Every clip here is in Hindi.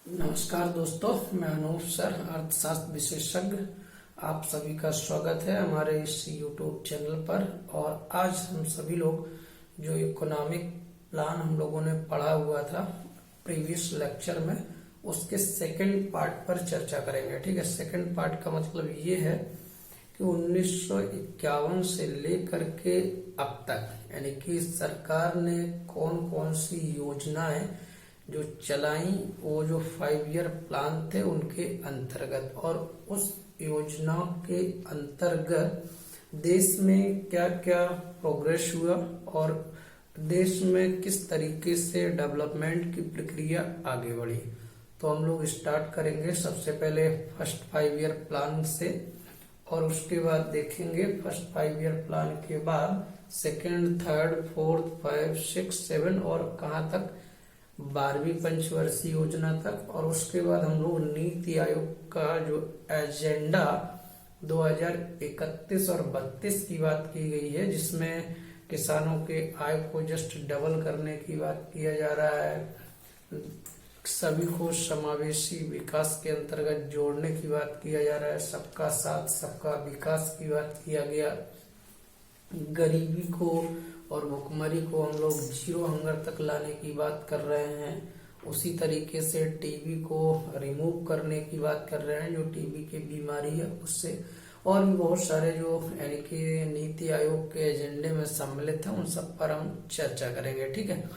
नमस्कार दोस्तों, मैं अनूप सर, अर्थशास्त्र विशेषज्ञ। आप सभी का स्वागत है हमारे इस यूट्यूब चैनल पर। और आज हम सभी लोग जो इकोनॉमिक प्लान हम लोगों ने पढ़ा हुआ था प्रीवियस लेक्चर में, उसके सेकंड पार्ट पर चर्चा करेंगे। ठीक है, सेकंड पार्ट का मतलब ये है कि 1951 से लेकर के अब तक यानी कि सरकार ने कौन कौन सी योजनाएं जो चलाई, वो जो 5 ईयर प्लान थे उनके अंतर्गत, और उस योजनाओं के अंतर्गत देश में क्या क्या प्रोग्रेस हुआ और देश में किस तरीके से डेवलपमेंट की प्रक्रिया आगे बढ़ी। तो हम लोग स्टार्ट करेंगे सबसे पहले फर्स्ट 5 ईयर प्लान से, और उसके बाद देखेंगे फर्स्ट 5 ईयर प्लान के बाद सेकेंड, थर्ड, फोर्थ, 5, 6, 7 और कहाँ तक 12वीं पंचवर्षीय योजना तक। और उसके बाद हम लोग नीति आयोग का जो एजेंडा 2031 और 32 की बात की गई है, जिसमें किसानों के आय को जस्ट डबल करने की बात किया जा रहा है, सभी को समावेशी विकास के अंतर्गत जोड़ने की बात किया जा रहा है, सबका साथ सबका विकास की बात किया गया, गरीबी को और भुखमरी को हम लोग 0 हंगर तक लाने की बात कर रहे हैं। उसी तरीके से टीबी को रिमूव करने की बात कर रहे हैं, जो टीबी की बीमारी है उससे, और भी बहुत सारे जो यानी कि नीति आयोग के एजेंडे में सम्मिलित है, उन सब पर हम चर्चा करेंगे। ठीक है,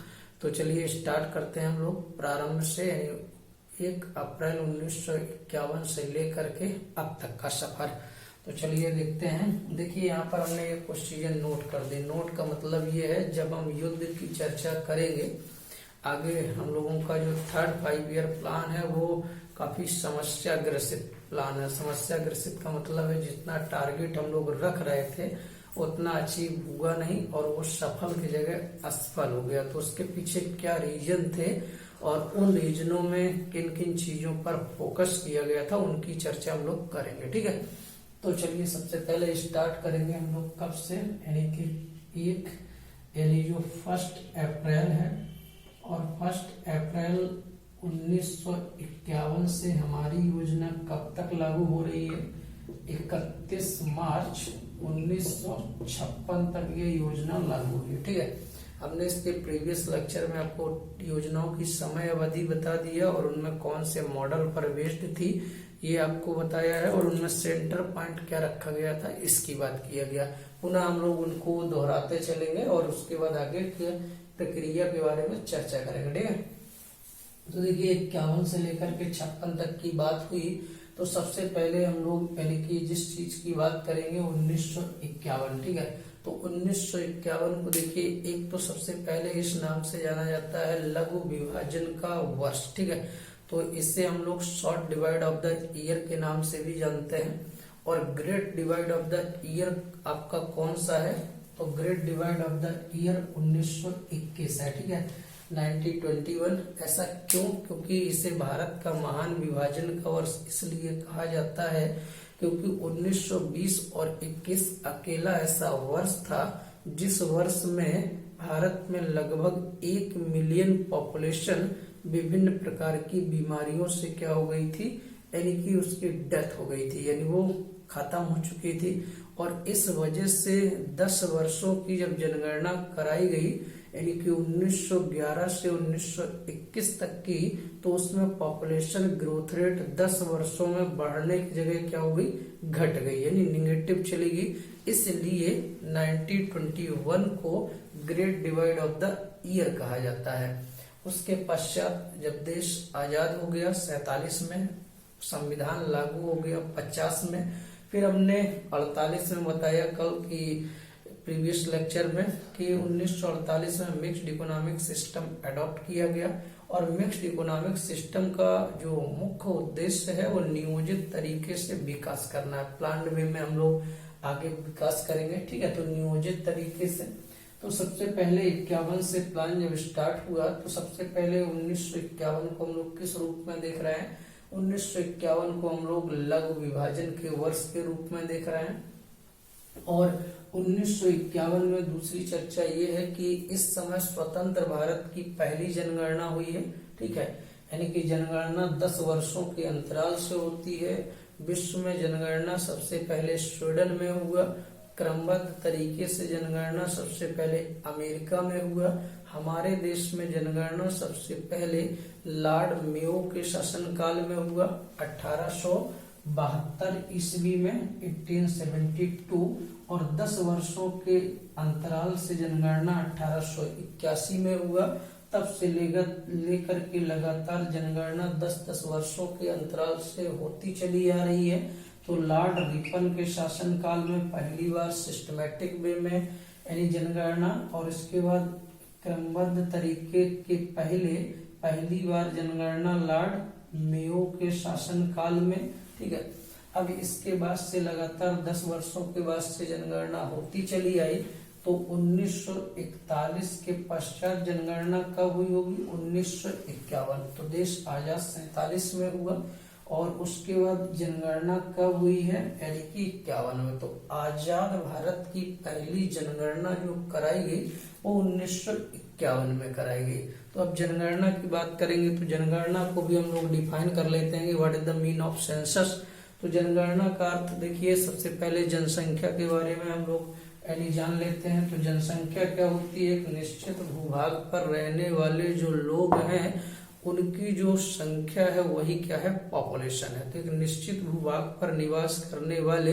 तो चलिए स्टार्ट करते हैं हम लोग प्रारंभ से, यानी 1 अप्रैल 1951 से लेकर के अब तक का सफर। तो चलिए देखते हैं। देखिए यहाँ पर हमने ये कुछ चीजें नोट कर दी। नोट का मतलब ये है, जब हम युद्ध की चर्चा करेंगे आगे, हम लोगों का जो थर्ड 5 ईयर प्लान है वो काफी समस्या ग्रसित प्लान है। समस्या ग्रसित का मतलब है जितना टारगेट हम लोग रख रहे थे उतना अचीव हुआ नहीं, और वो सफल की जगह असफल हो गया। तो उसके पीछे क्या रीजन थे और उन रीजनों में किन किन चीजों पर फोकस किया गया था, उनकी चर्चा हम लोग करेंगे। ठीक है, तो चलिए सबसे पहले स्टार्ट करेंगे हम लोग कब से, यानी कि यानी जो 1 अप्रैल है, और 1 अप्रैल 1951 से हमारी योजना कब तक लागू हो रही है? 31 मार्च 1956 तक ये योजना लागू हुई। ठीक है, हमने इसके प्रीवियस लेक्चर में आपको योजनाओं की समय अवधि बता दिया और उनमें कौन से मॉडल पर बेस्ड थी ये आपको बताया है, और उनमें सेंटर पॉइंट क्या रखा गया था इसकी बात किया गया। पुनः हम लोग उनको दोहराते चलेंगे और उसके बाद आगे की प्रक्रिया के बारे में चर्चा करेंगे। ठीक है, तो देखिए 51 से लेकर के 56 तक की बात हुई। तो सबसे पहले हम लोग यानी कि जिस चीज की बात करेंगे 1951। ठीक है, तो 1951 को देखिए, एक तो सबसे पहले इस नाम से जाना जाता है लघु विभाजन का वर्ष। ठीक है, तो इससे हम लोग short divide of the year के नाम से भी जानते हैं। और great divide of the year आपका कौन सा है? तो great divide of the year 1921 है। ठीक है, 1921। ऐसा क्यों? क्योंकि इसे भारत का महान विभाजन का वर्ष इसलिए कहा जाता है क्योंकि 1920 और 21 अकेला ऐसा वर्ष था जिस वर्ष में भारत में लगभग 1 मिलियन पॉपुलेशन विभिन्न प्रकार की बीमारियों से क्या हो गई थी, यानी कि उसकी डेथ हो गई थी, यानी वो खत्म हो चुकी थी। और इस वजह से 10 वर्षों की जब जनगणना कराई गई, यानी कि 1911 से 1921 तक की, तो उसमें पॉपुलेशन ग्रोथ रेट 10 वर्षों में बढ़ने की जगह क्या हो गई, घट गई, यानी निगेटिव चली गई। इसलिए 1921 को great divide of the year कहा जाता है। उसके पश्चात जब देश आजाद हो गया 47 में, संविधान लागू हो गया 50 में, फिर हमने 48 में बताया कल की प्रीवियस लेक्चर में कि 1948 में मिक्स्ड इकोनॉमिक सिस्टम अडॉप्ट किया गया। और मिक्स्ड इकोनॉमिक सिस्टम का जो मुख्य उद्देश्य है वो नियोजित तरीके से विकास करना है। प्लान्ड वे में हम लोग आगे विकास करेंगे। ठीक है, तो नियोजित तरीके से। तो सबसे पहले 51 से प्लान जब स्टार्ट हुआ, तो सबसे पहले 1951 को हम लोग किस रूप में देख रहे हैं? 1951 को हम लोग लघु विभाजन के वर्ष के रूप में देख रहे हैं। और 1951 में दूसरी चर्चा ये है कि इस समय स्वतंत्र भारत की पहली जनगणना हुई है। ठीक है, यानी कि जनगणना 10 वर्षों के अंतराल से होती है। विश्व में जनगणना सबसे पहले स्वीडन में हुआ। क्रमबद्ध तरीके से जनगणना सबसे पहले अमेरिका में हुआ। हमारे देश में जनगणना सबसे पहले लॉर्ड मेयो के शासनकाल में हुआ 1872 ईस्वी में 1872, और 10 वर्षों के अंतराल से जनगणना 1881 में हुआ। तब से लेकर के लगातार जनगणना 10-10 वर्षों के अंतराल से होती चली आ रही है। तो लॉर्ड रिपन के शासनकाल में पहली बार सिस्टमैटिक वे में यानी जनगणना, और इसके बाद क्रमबद्ध तरीके के पहली बार जनगणना लॉर्ड मेयो के शासनकाल में। ठीक है, अब इसके बाद से लगातार 10 वर्षों के बाद से जनगणना होती चली आई। तो 1941 के पश्चात जनगणना कब हुई होगी? 1951। तो देश आजाद 47 में हुआ, और उसके बाद जनगणना कब हुई है? यानी कि 51 में। तो आजाद भारत की पहली जनगणना जो कराई गई वो 1951 में कराई गई। तो अब जनगणना की बात करेंगे तो जनगणना को भी हम लोग डिफाइन कर लेते हैं कि what is the mean of census. तो जनगणना का अर्थ देखिए, सबसे पहले जनसंख्या के बारे में हम लोग यानी जान लेते हैं। तो जनसंख्या क्या होती है? एक निश्चित भूभाग पर रहने वाले जो लोग हैं उनकी जो संख्या है वही क्या है? पॉपुलेशन है। तो एक निश्चित भूभाग पर निवास करने वाले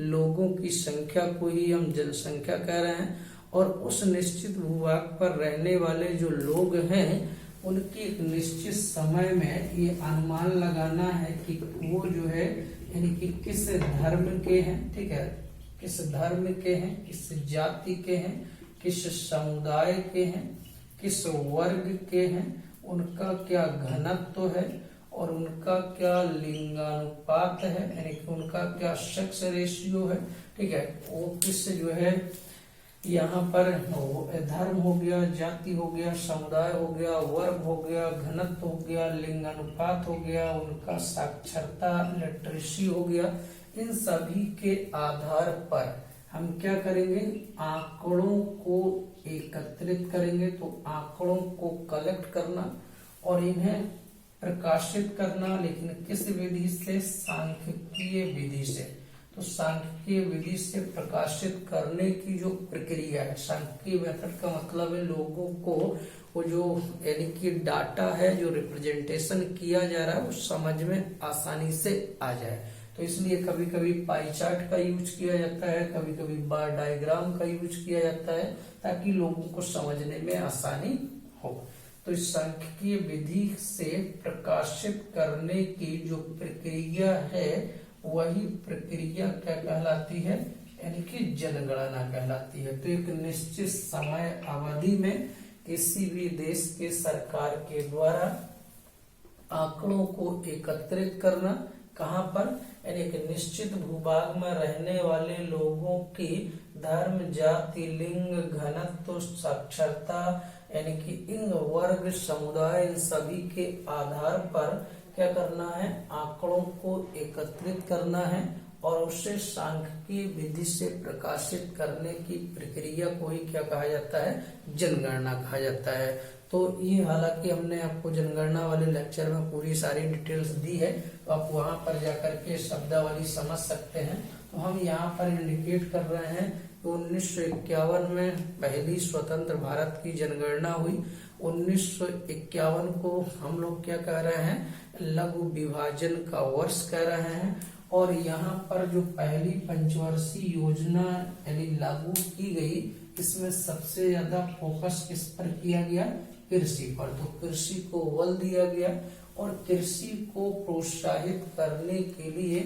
लोगों की संख्या को ही हम जनसंख्या कह रहे हैं, और उस निश्चित भूभाग पर रहने वाले जो लोग हैं उनकी एक निश्चित समय में ये अनुमान लगाना है कि वो जो है यानी कि किस धर्म के हैं। ठीक है, किस धर्म के हैं, किस जाति के हैं, किस समुदाय के हैं, किस वर्ग के हैं, उनका क्या घनत्व है, और उनका क्या लिंगानुपात है, यानी कि उनका क्या सेक्स रेशियो है। ठीक है, वो किस जो है यहाँ पर धर्म हो गया, जाति हो गया, समुदाय हो गया, वर्ग हो गया, घनत्व हो गया, लिंगानुपात हो गया, उनका साक्षरता लिटरेसी हो गया। इन सभी के आधार पर हम क्या करेंगे? आंकड़ों को एकत्रित करेंगे। तो आंकड़ों को कलेक्ट करना और इन्हें प्रकाशित करना, लेकिन किस विधि से? सांख्यिकीय विधि से। तो सांख्यिकीय विधि से प्रकाशित करने की जो प्रक्रिया है, सांख्यिकीय मेथड का मतलब है लोगों को वो जो यानी कि डाटा है जो रिप्रेजेंटेशन किया जा रहा है वो समझ में आसानी से आ जाए। तो इसलिए कभी कभी पाई चार्ट का यूज किया जाता है, कभी कभी बार डायग्राम का यूज किया जाता है, ताकि लोगों को समझने में आसानी हो। तो इस सांख्यिकीय विधि से प्रकाशित करने की जो प्रक्रिया है वही प्रक्रिया क्या कहलाती है? यानी कि जनगणना कहलाती है। तो एक निश्चित समय अवधि में किसी भी देश के सरकार के द्वारा आंकड़ों को एकत्रित करना, कहाँ पर? यानी एक निश्चित भूभाग में रहने वाले लोगों की धर्म, जाति, लिंग, घनत्व, साक्षरता, यानी कि इन वर्ग, समुदाय, इन सभी के आधार पर क्या करना है? आंकड़ों को एकत्रित करना है, और उसे सांख्यिकीय विधि से प्रकाशित करने की प्रक्रिया को ही क्या कहा जाता है? जनगणना कहा जाता है। तो ये हालांकि हमने आपको जनगणना वाले लेक्चर में पूरी सारी डिटेल्स दी है, तो आप वहां पर जाकर के शब्दावली समझ सकते हैं। तो हम यहाँ पर इंडिकेट कर रहे हैं कि 1951 में पहली स्वतंत्र भारत की जनगणना हुई। 1951 को हम लोग क्या कह रहे हैं? लघु विभाजन का वर्ष कह रहे हैं। और यहाँ पर जो पहली पंचवर्षीय योजना यानी लागू की गई, इसमें सबसे ज्यादा फोकस किस पर किया गया? कृषि पर। तो कृषि को बल दिया गया, और कृषि को प्रोत्साहित करने के लिए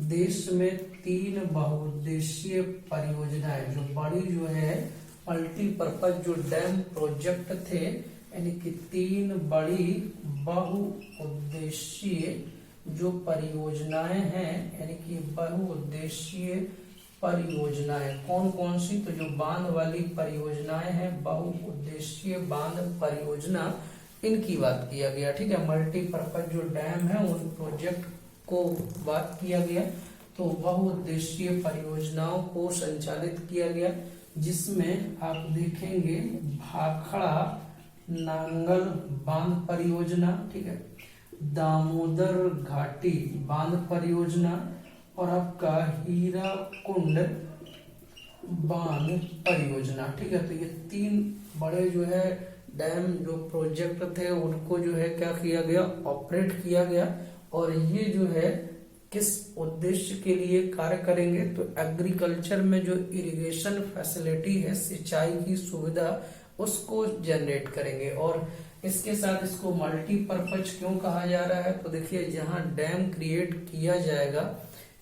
देश में 3 बहुउद्देशीय परियोजनाएं जो बड़ी जो है मल्टीपर्पज जो डैम प्रोजेक्ट थे, यानी कि 3 बड़ी बहुउद्देशीय जो परियोजनाएं हैं, यानी कि बहुउद्देशीय परियोजनाएं कौन कौन सी? तो जो बांध वाली परियोजनाएं हैं, बहुउद्देशीय बांध परियोजना, इनकी बात किया गया। ठीक है, मल्टीपर्पज जो डैम है उन प्रोजेक्ट को बात किया गया। तो बहुउद्देशीय परियोजनाओं को संचालित किया गया, जिसमें आप देखेंगे भाखड़ा नांगल बांध परियोजना, ठीक है, दामोदर घाटी बांध परियोजना और आपका हीराकुंड बांध परियोजना, ठीक है। तो ये 3 बड़े जो है डैम जो प्रोजेक्ट थे उनको जो है क्या किया गया, ऑपरेट किया गया। और ये जो है किस उद्देश्य के लिए कार्य करेंगे, तो एग्रीकल्चर में जो इरिगेशन फैसिलिटी है, सिंचाई की सुविधा, उसको जनरेट करेंगे। और इसके साथ इसको मल्टीपर्पज क्यों कहा जा रहा है, तो देखिए जहां डैम क्रिएट किया जाएगा,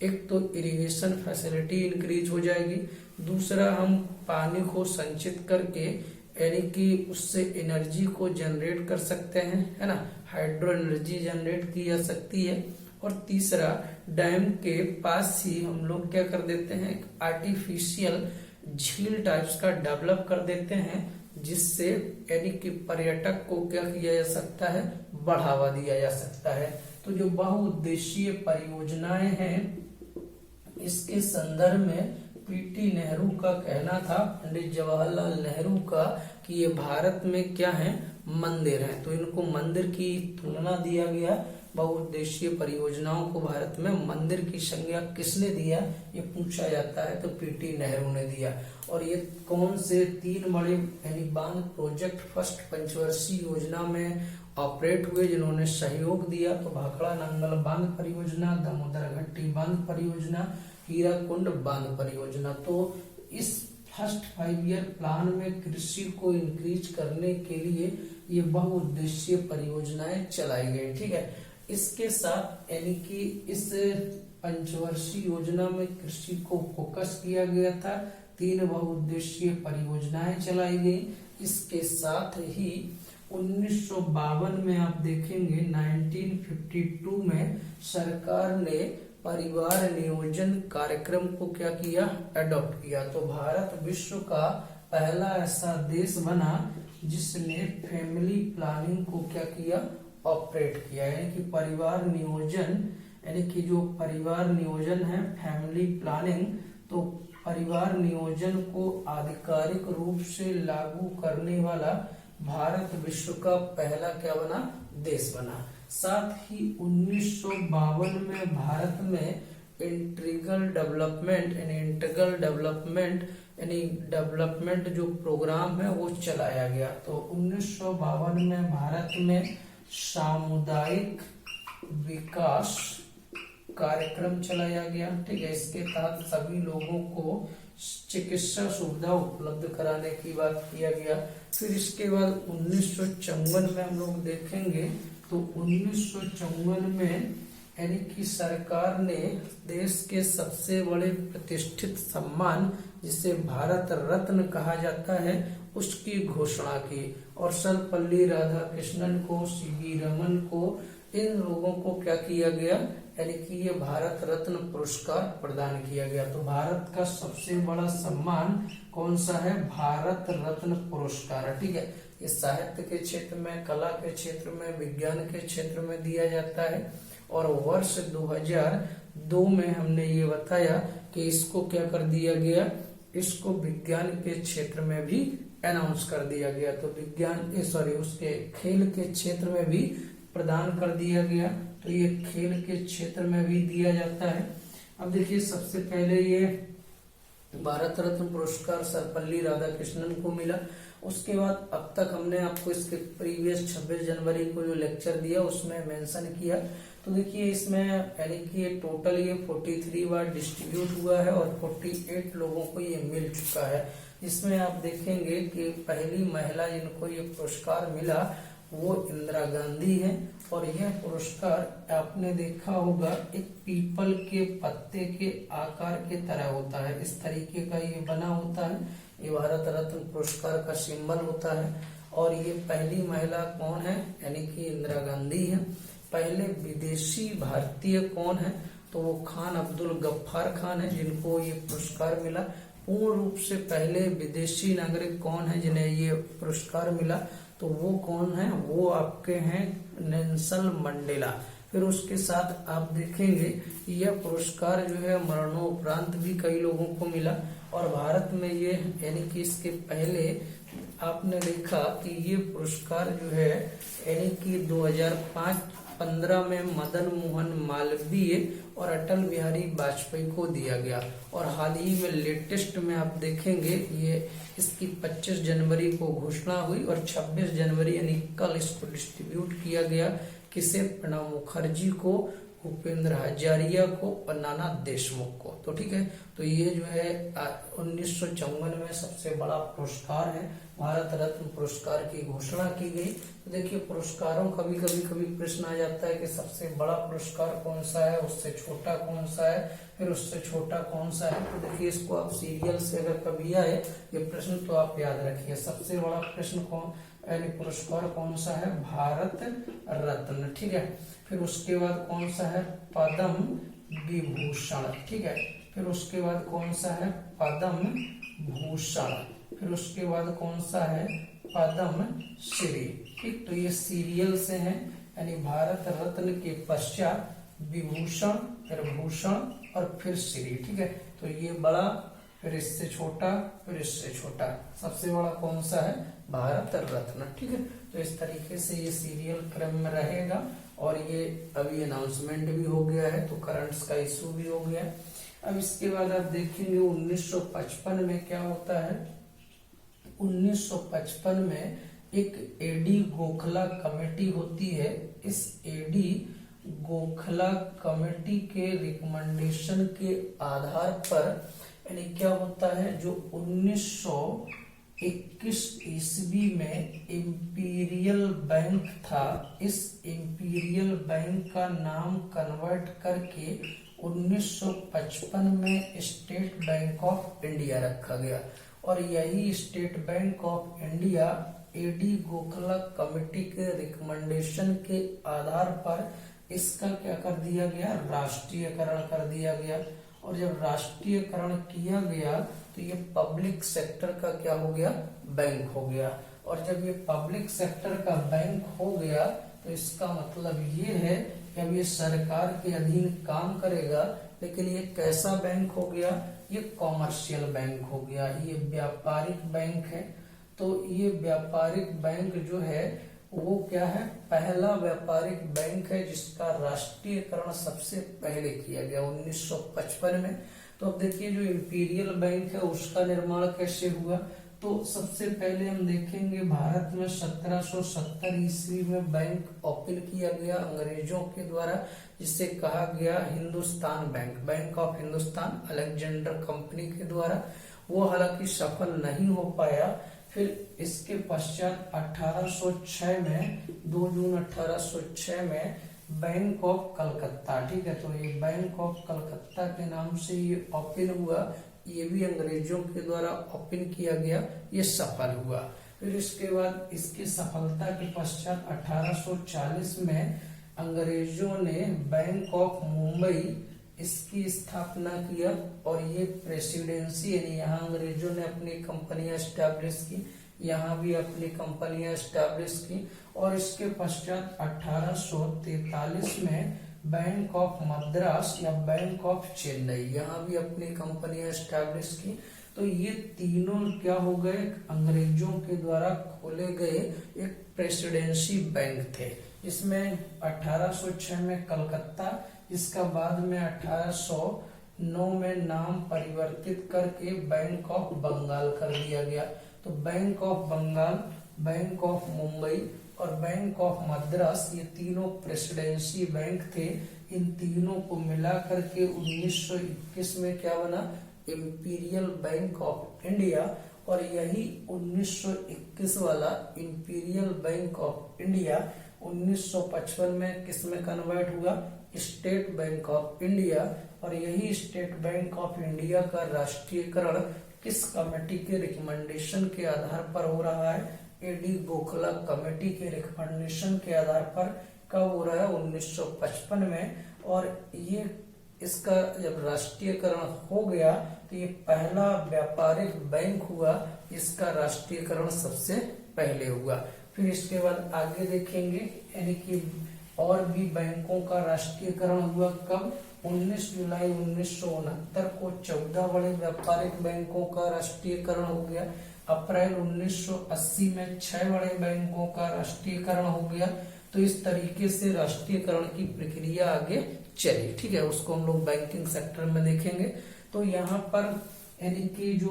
एक तो इरिगेशन फैसिलिटी इंक्रीज हो जाएगी, दूसरा हम पानी को संचित करके यानी कि उससे एनर्जी को जनरेट कर सकते हैं, है ना, हाइड्रो एनर्जी जनरेट की जा सकती है। और तीसरा, डैम के पास ही हम लोग क्या कर देते हैं, एक आर्टिफिशियल झील टाइप्स का डेवलप कर देते हैं, जिससे यानी कि पर्यटक को क्या किया जा सकता है, बढ़ावा दिया जा सकता है। तो जो बहुउद्देशीय परियोजनाएं हैं, इसके संदर्भ में पीटी नेहरू का कहना था, पंडित जवाहरलाल नेहरू का, कि ये भारत में क्या है, मंदिर है। तो इनको मंदिर की तुलना दिया गया। बहुउद्देशीय परियोजनाओं को भारत में मंदिर की संज्ञा किसने दिया, ये पूछा जाता है, तो पीटी नेहरू ने दिया। और ये कौन से 3 बड़े यानी बांध प्रोजेक्ट फर्स्ट पंचवर्षीय योजना में ऑपरेट हुए जिन्होंने सहयोग दिया, तो भाखड़ा नांगल बांध परियोजना, दामोदर घाटी बांध परियोजना, हीराकुंड बांध परियोजना। तो इस फर्स्ट 5 ईयर प्लान में कृषि को इंक्रीज करने के लिए ये बहुउद्देशीय परियोजनाएं चलाई गई, ठीक है। इसके साथ यानी कि इस पंचवर्षीय योजना में कृषि को फोकस किया गया था, 3 बहुउद्देशीय परियोजनाएं चलाई गई। इसके साथ ही 1952 में आप देखेंगे 1952 में सरकार ने परिवार नियोजन कार्यक्रम को क्या किया, अडॉप्ट किया। तो भारत विश्व का पहला ऐसा देश बना जिसने फैमिली प्लानिंग को क्या किया, ऑपरेट किया। यानी कि परिवार नियोजन, यानी कि जो परिवार नियोजन है, फैमिली प्लानिंग, तो परिवार नियोजन को आधिकारिक रूप से लागू करने वाला भारत विश्व का पहला क्या बना, देश बना। साथ ही 1952 में भारत में इंटीग्रल डेवलपमेंट जो प्रोग्राम है वो चलाया गया। तो 1952 में भारत में सामुदायिक विकास कार्यक्रम चलाया गया, ठीक है। इसके तहत सभी लोगों को चिकित्सा सुविधा उपलब्ध कराने की बात किया गया। फिर इसके बाद 1954 में हम लोग देखेंगे, तो 1954 में यानी कि सरकार ने देश के सबसे बड़े प्रतिष्ठित सम्मान, जिसे भारत रत्न कहा जाता है, उसकी घोषणा की। और सर्वपल्ली राधाकृष्णन को, सीवी रमन को, इन लोगों को क्या किया गया, यानी कि ये भारत रत्न पुरस्कार प्रदान किया गया। तो भारत का सबसे बड़ा सम्मान कौन सा है, भारत रत्न पुरस्कार, ठीक है। ये साहित्य के क्षेत्र में, कला के क्षेत्र में, विज्ञान के क्षेत्र में दिया जाता है। और वर्ष 2002 में हमने ये बताया कि इसको क्या कर दिया गया, इसको विज्ञान के क्षेत्र में भी अनाउंस कर दिया गया। तो उसके खेल के क्षेत्र में भी प्रदान कर दिया गया। तो ये खेल के क्षेत्र में भी दिया जाता है। अब देखिए, सबसे पहले ये भारत रत्न पुरस्कार सर्वपल्ली राधाकृष्णन को मिला। उसके बाद अब तक हमने आपको इसके प्रीवियस 26 जनवरी को जो लेक्चर दिया उसमें मेंशन किया। तो देखिए इसमें यानी कि टोटल ये 43 बार डिस्ट्रीब्यूट हुआ है और 48 लोगों को ये मिल चुका है। इसमें आप देखेंगे कि पहली महिला जिनको ये पुरस्कार मिला वो इंदिरा गांधी है। और यह पुरस्कार आपने देखा होगा एक पीपल के पत्ते के आकार के तरह होता है, इस तरीके का ये बना होता है। ये भारत रत्न पुरस्कार का सिंबल होता है। और ये पहली महिला कौन है, यानी कि इंदिरा गांधी है। पहले विदेशी भारतीय कौन है, तो वो खान अब्दुल गफ्फार खान है जिनको ये पुरस्कार मिला। पूर्ण रूप से पहले विदेशी नागरिक कौन है जिन्हें ये पुरस्कार मिला, तो वो कौन है, वो आपके हैं नेल्सन मंडेला। फिर उसके साथ आप देखेंगे यह पुरस्कार जो है मरणोपरांत भी कई लोगों को मिला। और भारत में ये यानी कि इसके पहले आपने देखा कि ये पुरस्कार जो है यानी कि 2005-15 में मदन मोहन मालवीय और अटल बिहारी वाजपेयी को दिया गया, और हाल ही में लेटेस्ट में आप देखेंगे ये इसकी 25 जनवरी को घोषणा हुई और 26 जनवरी यानी कल इसको डिस्ट्रीब्यूट किया गया। किसे? प्रणब मुखर्जी को, भूपेंद्र हजारिया को और नाना देशमुख को। तो ठीक है, तो ये जो है 1954 में सबसे बड़ा पुरस्कार है, भारत रत्न पुरस्कार की घोषणा की गई। तो देखिए पुरस्कारों कभी प्रश्न आ जाता है कि सबसे बड़ा पुरस्कार कौन सा है, उससे छोटा कौन सा है, फिर उससे छोटा कौन सा है। तो देखिए इसको आप सीरियल से अगर कभी आए ये प्रश्न तो आप याद रखिए, सबसे बड़ा प्रश्न कौन यानी पुरस्कार कौन सा है? भारत रत्न। ठीक है, फिर उसके बाद कौन सा है? पद्म विभूषण। ठीक है, फिर उसके बाद कौन सा है? पद्म भूषण। फिर उसके बाद कौन सा है? पद्म श्री। ठीक, तो ये सीरियल से हैं, यानी भारत रत्न के पश्चात विभूषण, फिर भूषण और फिर श्री। ठीक है, तो ये बड़ा, फिर इससे छोटा, फिर इससे छोटा, सबसे बड़ा कौन सा है? भारत रत्न। ठीक है, तो इस तरीके से ये सीरियल क्रम में रहेगा, और ये अभी अनाउंसमेंट भी हो गया है, तो करंट्स का इशू भी हो गया है। अब इसके बाद आप देखेंगे 1955 में क्या होता है। 1955 में एक एडी गोखला कमेटी होती है। इस एडी गोखला कमेटी के रिकमेंडेशन के आधार पर यानी क्या होता है, जो 1921 ईस्वी में इंपीरियल बैंक था, इस इंपीरियल बैंक का नाम कन्वर्ट करके 1955 में स्टेट बैंक ऑफ इंडिया रखा गया, और यही State Bank of India A D Gokhala committee के रिकमेंडेशन के आधार पर इसका क्या कर दिया गया? राष्ट्रीयकरण कर दिया गया। और जब राष्ट्रीयकरण किया गया तो ये पब्लिक सेक्टर का क्या हो गया? बैंक हो गया। और जब ये पब्लिक सेक्टर का बैंक हो गया तो इसका मतलब ये है कि अब ये सरकार के अधीन काम करेगा, लेकिन ये कैसा बैंक हो गया? ये कॉमर्शियल बैंक हो गया, ये व्यापारिक बैंक है। तो ये व्यापारिक बैंक जो है वो क्या है? पहला व्यापारिक बैंक है जिसका राष्ट्रीयकरण सबसे पहले किया गया 1955 में। तो अब देखिए जो इंपीरियल बैंक है उसका निर्माण कैसे हुआ, तो सबसे पहले हम देखेंगे भारत में 1770 ईस्वी में बैंक ओपन किया गया अंग्रेजों के द्वारा, जिसे कहा गया Hindustan bank, bank of Hindustan, Alexander company के द्वारा। वो हालांकि सफल नहीं हो पाया। फिर इसके पश्चात 1806 में 2 जून 1806 में बैंक ऑफ कलकत्ता, ठीक है, तो ये बैंक ऑफ कलकत्ता के नाम से ये ओपन हुआ, ये भी अंग्रेजों के द्वारा ओपन किया गया, ये सफल हुआ। फिर इसके बाद इसकी सफलता के पश्चात 1840 में अंग्रेजों ने बैंक ऑफ मुंबई इसकी स्थापना किया, और ये प्रेसिडेंसी यानी यहाँ अंग्रेजों ने अपनी कंपनियां एस्टैब्लिश की, यहाँ भी अपनी कंपनियां एस्टैब्लिश की। और इसके पश्चात 1843 में बैंक ऑफ मद्रास या बैंक ऑफ चेन्नई, यहाँ भी अपनी कंपनियां एस्टैब्लिश की। तो ये तीनों क्या हो गए? अंग्रेजों के द्वारा खोले गए एक प्रेसिडेंसी बैंक थे। इसमें 1806 में कलकत्ता, इसका बाद में 1809 में नाम परिवर्तित करके बैंक ऑफ बंगाल कर दिया गया। तो Bank of Bengal, Bank of Mumbai और बैंक ऑफ मद्रास, ये तीनों प्रेसिडेंसी बैंक थे। इन तीनों को मिला करके 1921 में क्या बना? Imperial bank of India. और यही 1921 वाला इंपीरियल बैंक ऑफ इंडिया 1955 में किस में कन्वर्ट हुआ? State Bank of India. और यही स्टेट बैंक ऑफ इंडिया का राष्ट्रीयकरण किस कमेटी के रिकमेंडेशन के आधार पर हो रहा है? एडी गोखला कमेटी के रिकमेंडेशन के आधार पर कब हो रहा है? 1955 में। और ये इसका जब राष्ट्रीयकरण हो गया तो ये पहला व्यापारिक बैंक हुआ, इसका राष्ट्रीयकरण सबसे पहले हुआ। फिर इसके बाद आगे देखेंगे, यानी कि और भी बैंकों का राष्ट्रीयकरण हुआ कब? 19 जुलाई 1969 को 14 बड़े व्यापारिक बैंकों का राष्ट्रीयकरण हो गया। अप्रैल 1980 में 6 बड़े बैंकों का राष्ट्रीयकरण हो गया। तो इस तरीके से राष्ट्रीयकरण की प्रक्रिया आगे चली, ठीक है, उसको हम लोग बैंकिंग सेक्टर में देखेंगे। तो यहाँ पर यानी कि जो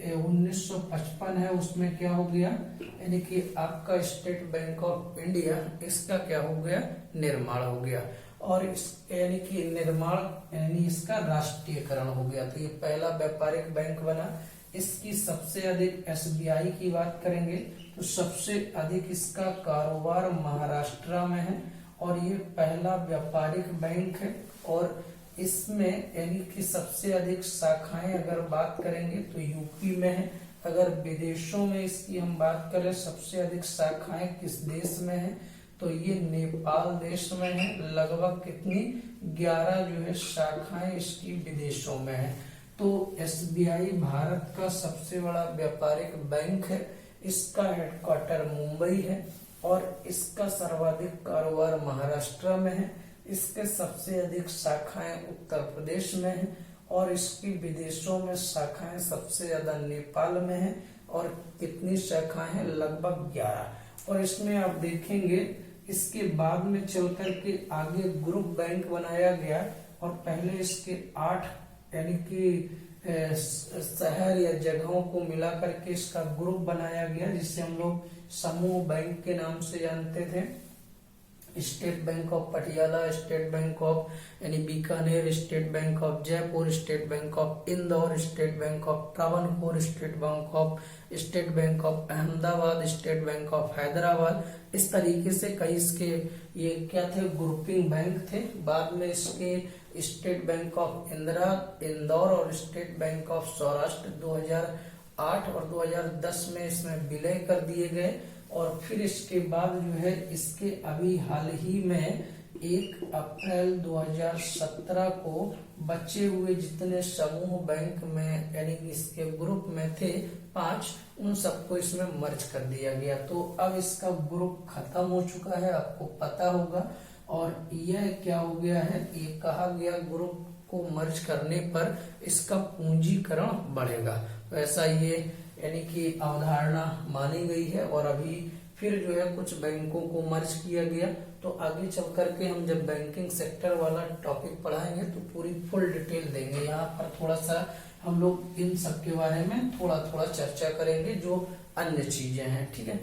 1955 है उसमें क्या हो गया, यानी कि आपका स्टेट बैंक ऑफ इंडिया, इसका क्या हो गया, निर्माण हो गया, और इस यानी कि निर्माण यानी इसका राष्ट्रीयकरण हो गया। तो ये पहला व्यापारिक बैंक बना। इसकी सबसे अधिक एसबीआई की बात करेंगे तो सबसे अधिक इसका कारोबार महाराष्ट्र में है, और ये पहला व्यापारिक बैंक है। और इसमें यानी कि सबसे अधिक शाखाएं अगर बात करेंगे तो यूपी में है। अगर विदेशों में इसकी हम बात करें सबसे अधिक शाखाएं किस देश में है, तो ये नेपाल देश में है। लगभग कितनी 11 जो है शाखाएं इसकी विदेशों में है। तो एसबीआई भारत का सबसे बड़ा व्यापारिक बैंक है। इसका हेडक्वार्टर मुंबई है और इसका सर्वाधिक कारोबार महाराष्ट्र में है। इसके सबसे अधिक शाखाएं उत्तर प्रदेश में है, और इसकी विदेशों में शाखाएं सबसे ज्यादा नेपाल में है। और कितनी शाखाएं हैं, लगभग 11। और इसमें आप देखेंगे इसके बाद में चल करके आगे ग्रुप बैंक बनाया गया, और पहले इसके 8 यानी कि शहर या जगहों को मिला करके इसका ग्रुप बनाया गया, जिसे हम लोग समूह बैंक के नाम से जानते थे। State Bank of Patiala, State Bank of यानी Bikaner, State Bank of Jaipur, State Bank of Indore, State Bank of Travancore, State Bank of Ahmedabad, State Bank of Hyderabad. इस तरीके से कई इसके ये क्या थे, ग्रुपिंग बैंक थे। बाद में इसके स्टेट बैंक ऑफ इंदौर और स्टेट बैंक ऑफ सौराष्ट्र 2008 और 2010 में इसमें विलय कर दिए गए। और फिर इसके बाद जो है इसके अभी हाल ही में 1 अप्रैल 2017 को बचे हुए जितने समूह बैंक में यानी इसके ग्रुप में थे 5, उन सबको इसमें मर्ज कर दिया गया। तो अब इसका ग्रुप खत्म हो चुका है, आपको पता होगा। और यह क्या हो गया है, ये कहा गया ग्रुप को मर्ज करने पर इसका पूंजीकरण बढ़ेगा। तो ऐसा ये यानी कि अवधारणा मानी गई है। और अभी फिर जो है कुछ बैंकों को मर्ज किया गया। तो आगे चल करके हम जब बैंकिंग सेक्टर वाला टॉपिक पढ़ाएंगे तो पूरी फुल डिटेल देंगे। यहाँ पर थोड़ा सा हम लोग इन सब के बारे में थोड़ा थोड़ा चर्चा करेंगे जो अन्य चीजें हैं, ठीक है।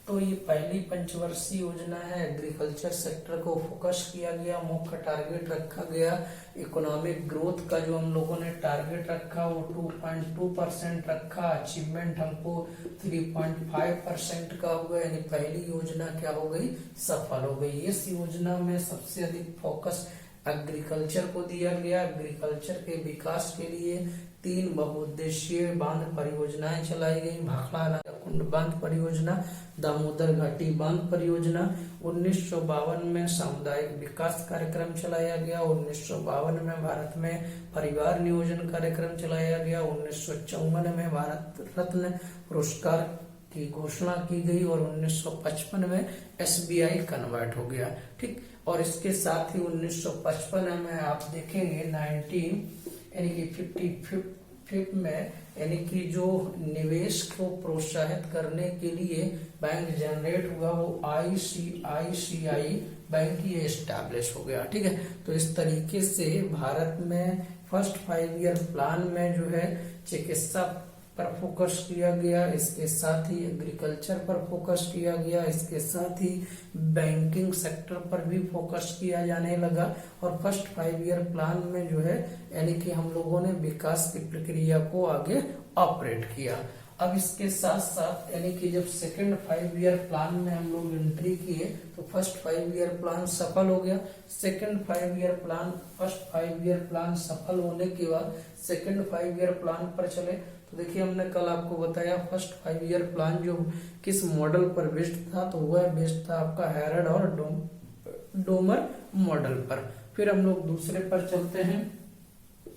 तो ये पहली पंचवर्षीय योजना है। एग्रीकल्चर सेक्टर को फोकस किया गया, मुख्य टारगेट रखा गया। इकोनॉमिक ग्रोथ का जो हम लोगों ने टारगेट रखा वो 2.2% रखा। अचीवमेंट हमको 3.5% का हो गया, यानी पहली योजना क्या हो गई, सफल हो गई। इस योजना में सबसे अधिक फोकस एग्रीकल्चर को दिया गया। एग्रीकल्चर के विकास के लिए 3 बहुउद्देशीय बांध परियोजनाएं चलाई गई। भाखड़ा कुंड बांध परियोजना, दामोदर घाटी बांध परियोजना। 1952 में सामुदायिक विकास कार्यक्रम चलाया गया। 1952 में भारत में परिवार नियोजन कार्यक्रम चलाया गया। 1954 में भारत रत्न पुरस्कार की घोषणा की गई और 1955 में एसबीआई कन्वर्ट हो गया, ठीक। और इसके साथ ही 1955 में आप देखेंगे 55 में यानी कि जो निवेश को प्रोत्साहित करने के लिए बैंक जनरेट हुआ वो आईसीआईसीआई बैंक ही एस्टैब्लिश हो गया, ठीक है। तो इस तरीके से भारत में फर्स्ट 5 ईयर प्लान में जो है चिकित्सा पर फोकस किया गया, इसके साथ ही एग्रीकल्चर पर फोकस किया गया, इसके साथ ही बैंकिंग सेक्टर पर भी फोकस किया जाने लगा। और फर्स्ट 5 ईयर प्लान में जो है यानी कि हम लोगों ने विकास की प्रक्रिया को आगे ऑपरेट किया। अब इसके साथ साथ यानी कि जब सेकंड 5 ईयर प्लान में हम लोग एंट्री किए तो फर्स्ट 5 ईयर प्लान सफल हो गया। Second 5 year plan, first 5 year plan सफल होने के बाद सेकंड 5 ईयर प्लान पर चले। तो देखिए हमने कल आपको बताया फर्स्ट 5 ईयर प्लान जो किस मॉडल पर बेस्ड था, तो वह बेस्ड था आपका हैरड और डोमर मॉडल पर। फिर हम लोग दूसरे पर चलते हैं।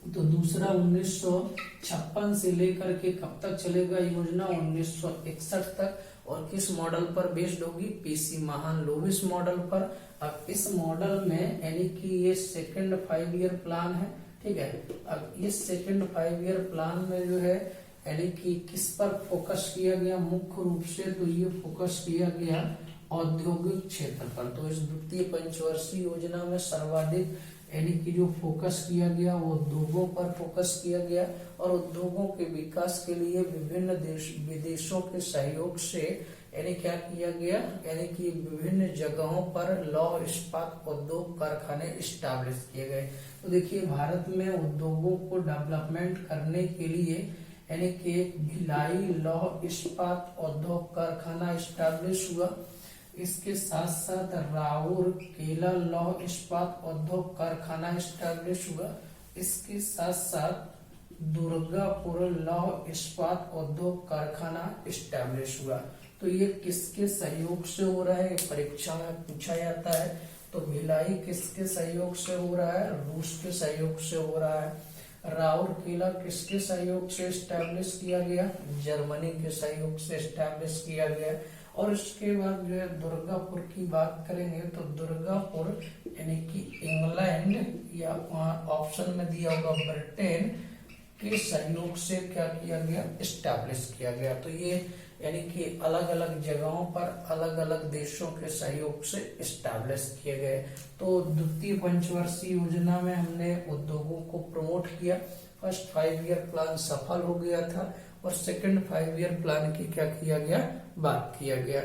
तो दूसरा 1956 से लेकर के कब तक चलेगा योजना, 1961 तक। और किस मॉडल पर बेस्ड होगी, पीसी महान लोविस मॉडल पर। अब इस मॉडल में यानी कि ये सेकंड 5 ईयर प्लान है, ठीक है। अब इस सेकंड 5 ईयर प्लान में जो है यानी कि किस पर फोकस किया गया मुख्य रूप से, तो ये फोकस किया गया औद्योगिक क्षेत्र पर। तो इस द्वितीय पंचवर्षीय योजना में सर्वाधिक यानी कि जो फोकस किया गया वो उद्योगों पर फोकस किया गया, और उद्योगों के विकास के लिए विभिन्न विदेशों के सहयोग से यानी क्या किया गया, यानी कि विभिन्न जगहों पर लौह इस्पात उद्योग कारखाने स्टैब्लिश किए गए। तो देखिए भारत में उद्योगों को डेवलपमेंट करने के लिए यानी कि भिलाई लौह इस्पात उद्योग कारखाना स्टैब्लिश हुआ। इसके साथ साथ राउरकेला लौह इस्पात उद्योग कारखाना स्टैब्लिश हुआ। इसके साथ साथ दुर्गापुर लौह इस्पात उद्योग कारखाना स्टैब्लिश हुआ। तो ये किसके सहयोग से हो रहा है, परीक्षा में पूछा जाता है। तो भिलाई किसके सहयोग से हो रहा है, रूस के सहयोग से हो रहा है। राउरकेला किसके सहयोग से स्टैब्लिश किया गया, जर्मनी के सहयोग से स्टैब्लिश किया गया। और इसके बाद जो है दुर्गापुर की बात करेंगे तो दुर्गापुर यानी कि इंग्लैंड या वहाँ ऑप्शन में दिया होगा ब्रिटेन के सहयोग से क्या किया गया, स्टैब्लिश किया गया। तो ये यानी कि अलग अलग जगहों पर अलग अलग देशों के सहयोग से स्टैब्लिश किए गए। तो द्वितीय पंचवर्षीय योजना में हमने उद्योगों को प्रमोट किया। फर्स्ट 5 ईयर प्लान सफल हो गया था और सेकंड 5 ईयर प्लान की क्या किया गया, बात किया गया।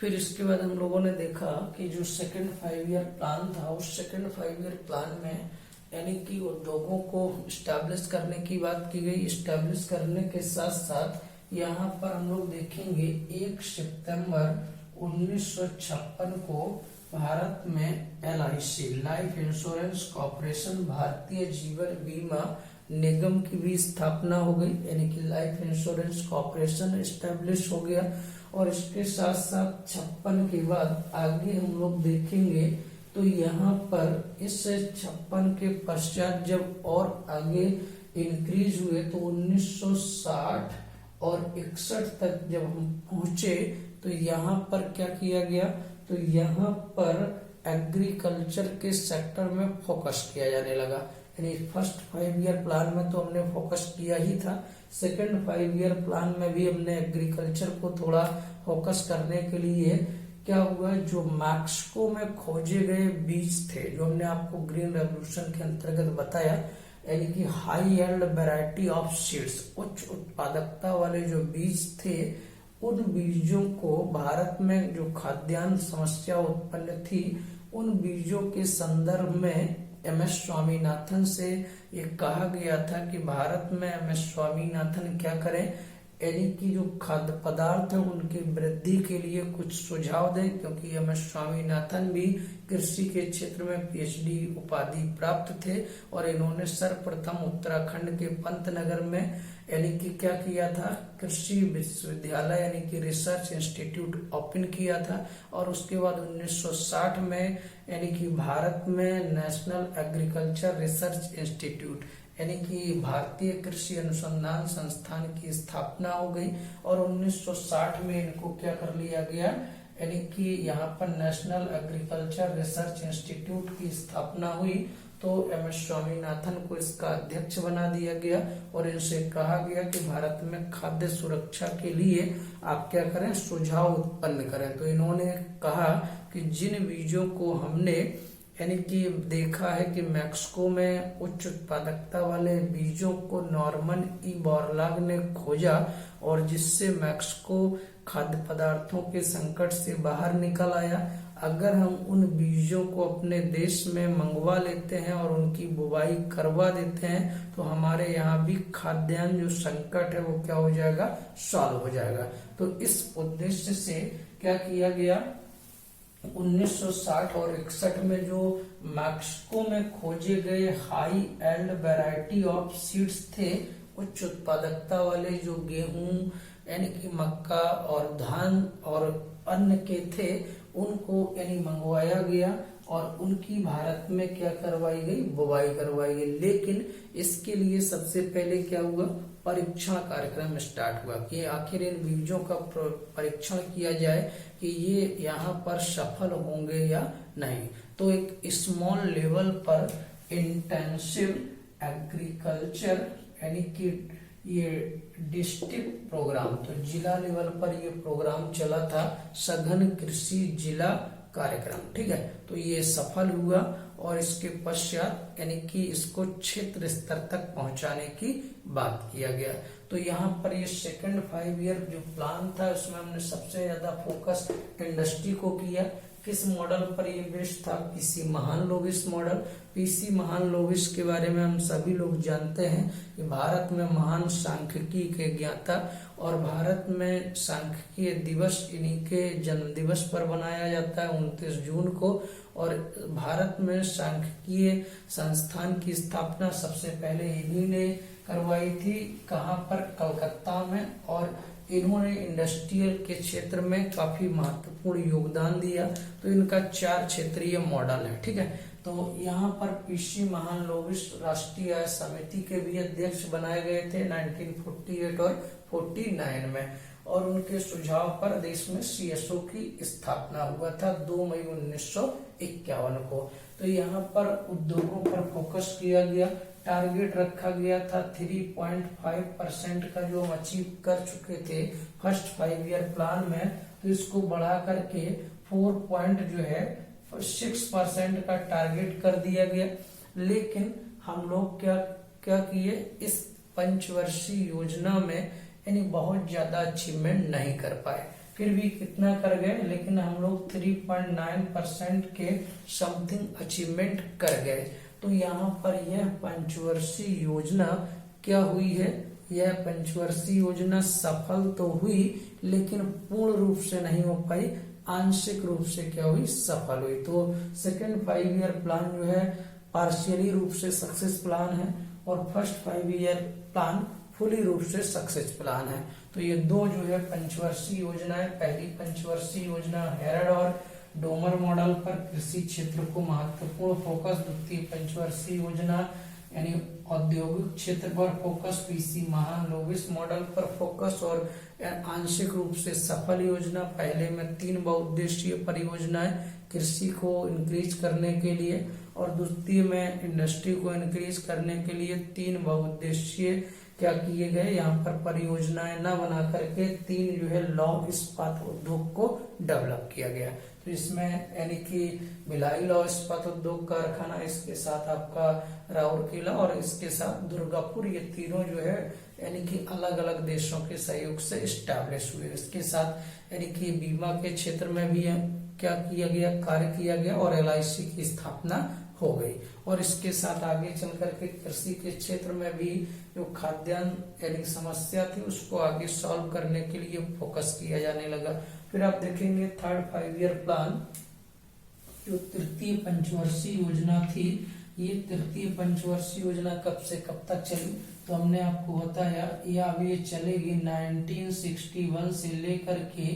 फिर इसके बाद हम लोगों ने देखा कि जो सेकंड 5 ईयर प्लान था उस सेकंड 5 ईयर प्लान में यानी कि उद्योगों को स्टैब्लिश करने की बात की गई। स्टैब्लिश करने के साथ साथ यहाँ पर हम लोग देखेंगे 1 सितंबर 1956 को भारत में LIC life insurance corporation Bharatiya Jeevan बीमा निगम की भी स्थापना हो गई, यानी कि लाइफ इंश्योरेंस कॉर्पोरेशन एस्टेब्लिश हो गया। और इसके साथ साथ 56 के बाद आगे हम लोग देखेंगे तो यहाँ पर इस 56 के पश्चात जब और आगे इंक्रीज हुए तो 1960 और 61 तक जब हम पहुंचे तो यहाँ पर क्या किया गया, तो यहाँ पर एग्रीकल्चर के सेक्टर में फोकस किया जाने लगा। यानी फर्स्ट 5 ईयर प्लान में तो हमने फोकस किया ही था, सेकंड 5 ईयर प्लान में भी हमने एग्रीकल्चर को थोड़ा फोकस करने के लिए क्या हुआ, जो मैक्सिको में खोजे गए बीज थे जो हमने आपको ग्रीन रेवोल्यूशन के अंतर्गत बताया, यानी कि high yield variety of seeds उच्च उत्पादकता वाले जो बीज थे उन बीजों को भारत में जो खाद्यान्न समस्या उत्पन्न थी उन बीजों के संदर्भ में MS स्वामीनाथन से ये कहा गया था कि भारत में MS स्वामीनाथन क्या करें, यानी कि जो खाद्य पदार्थ है उनकी वृद्धि के लिए कुछ सुझाव दें, क्योंकि MS स्वामीनाथन भी कृषि के क्षेत्र में PhD उपाधि प्राप्त थे और इन्होंने सर्वप्रथम उत्तराखंड के पंतनगर में यानी कि क्या किया था, कृषि विश्वविद्यालय यानी कि रिसर्च इंस्टीट्यूट ओपन किया था। और उसके बाद 1960 में यानी कि भारत में नेशनल एग्रीकल्चर रिसर्च इंस्टीट्यूट यानी कि भारतीय कृषि अनुसंधान संस्थान की स्थापना हो गई। और 1960 में इनको क्या कर लिया गया, यानी कि यहाँ पर नेशनल एग्रीकल्चर रिसर्च इंस्टीट्यूट की स्थापना हुई। तो MS स्वामीनाथन को इसका अध्यक्ष बना दिया गया और इनसे कहा गया कि भारत में खाद्य सुरक्षा के लिए आप क्या करें, सुझाव उत्पन्न करें। तो इन्होंने कहा कि जिन बीजों को हमने यानी कि देखा है कि मैक्सिको में उच्च उत्पादकता वाले बीजों को नॉर्मन ई बोरलाग ने खोजा और जिससे मैक्सिको खाद्य पदार्थों के संकट से बाहर निकल आया। अगर हम उन बीजों को अपने देश में मंगवा लेते हैं और उनकी बुवाई करवा देते हैं तो हमारे यहाँ भी खाद्यान्न जो संकट है वो क्या हो जाएगा, सॉल्व हो जाएगा। तो इस उद्देश्य से क्या किया गया, 1960 और 61 में जो मैक्सिको में खोजे गए high yield variety of seeds थे, उच्च उत्पादकता वाले जो गेहूं यानी कि मक्का और धान और अन्न के थे उनको यानी मंगवाया गया और उनकी भारत में क्या करवाई गई, बुवाई करवाई गई। लेकिन इसके लिए सबसे पहले क्या हुआ, परीक्षण कार्यक्रम स्टार्ट हुआ कि आखिर इन बीजों का परीक्षण किया जाए कि ये यहाँ पर सफल होंगे या नहीं। तो एक स्मॉल लेवल पर इंटेंसिव एग्रीकल्चर यानी कि ये डिस्ट्रिक्ट प्रोग्राम, तो जिला लेवल पर ये प्रोग्राम चला था, सघन कृषि जिला कार्यक्रम। ठीक है, तो ये सफल हुआ और इसके पश्चात यानी कि इसको क्षेत्र स्तर तक पहुंचाने की बात किया गया। तो यहाँ पर ये सेकंड 5 ईयर जो प्लान था उसमें हमने सबसे ज्यादा फोकस इंडस्ट्री को किया। किस मॉडल पर ये बेस्ड था? PC Mahalanobis model. PC Mahalanobis के बारे में हम सभी लोग जानते हैं कि भारत में महान सांख्यिकी के ज्ञाता, और भारत में सांख्यिकीय दिवस इन्हीं के जन्म दिवस पर बनाया जाता है 29 जून को। और भारत में सांख्यिकीय संस्थान की स्थापना सबसे पहले इन्हीं ने करवाई थी। कहाँ पर? कलकत्ता में। और इन्होंने इंडस्ट्रियल के क्षेत्र में काफी महत्वपूर्ण योगदान दिया। तो इनका 4 क्षेत्रीय मॉडल है। ठीक है, तो यहाँ पर पीसी महालनोबिस राष्ट्रीय आय समिति के भी अध्यक्ष बनाए गए थे 1948 और 49 में, और उनके सुझाव पर देश में सीएसओ की स्थापना हुआ था 2 मई 1951 को। तो यहाँ पर उद्योगों पर फोकस किया गया। टारगेट रखा गया था 3.5% का, जो हम अचीव कर चुके थे फर्स्ट 5 ईयर प्लान में। तो इसको बढ़ा करके 4.6% का टारगेट कर दिया गया। लेकिन हम लोग क्या किए, इस पंचवर्षीय योजना में यानी बहुत ज्यादा अचीवमेंट नहीं कर पाए। फिर भी कितना कर गए, लेकिन हम लोग 3.9% के समथिंग अचीवमेंट कर गए। तो यहाँ पर यह पंचवर्षीय योजना क्या हुई है? यह पंचवर्षीय योजना सफल तो हुई, लेकिन पूर्ण रूप से नहीं हो पाई, आंशिक रूप से क्या हुई? सफल हुई। तो सेकेंड 5 ईयर प्लान जो है पार्शियली रूप से सक्सेस प्लान है, और फर्स्ट 5 ईयर प्लान फुली रूप से सक्सेस प्लान है। तो ये 2 जो है पंचवर्षीय योजना है। पहली पंचवर्षीय योजना हेरड और डोमर मॉडल पर कृषि क्षेत्र को महत्वपूर्ण फोकस। द्वितीय पंचवर्षीय योजना यानी औद्योगिक क्षेत्र पर फोकस, पीसी महालनोबिस मॉडल पर फोकस, और आंशिक रूप से सफल योजना। पहले में 3 बहुउद्देशीय परियोजनाएं कृषि को इंक्रीज करने के लिए, और द्वितीय में इंडस्ट्री को इंक्रीज करने के लिए 3 बहुउद्देशीय क्या किए गए, यहाँ पर परियोजनाएं न बना करके 3 जो है लौह इस्पात उद्योग को डेवलप किया गया। तो इसमें यानी कि भिलाई लौह इस्पात उद्योग कारखाना, इसके साथ आपका राउरकेला और इसके साथ दुर्गापुर, ये तीनों जो है यानी कि अलग अलग देशों के सहयोग से इस्टेब्लिश हुए। इसके साथ यानी कि बीमा के क्षेत्र में भी क्या किया गया, कार्य किया गया, और LIC की स्थापना हो गई। और इसके साथ आगे चल करके कृषि के क्षेत्र में भी जो खाद्यान्न यानी समस्या थी उसको आगे सॉल्व करने के लिए फोकस किया जाने लगा। फिर आप देखेंगे थर्ड 5 ईयर प्लान, जो तृतीय पंचवर्षीय योजना थी, ये तृतीय पंचवर्षीय योजना कब से कब तक चली? तो हमने आपको बताया ये अभी ये चलेगी 1961 से लेकर के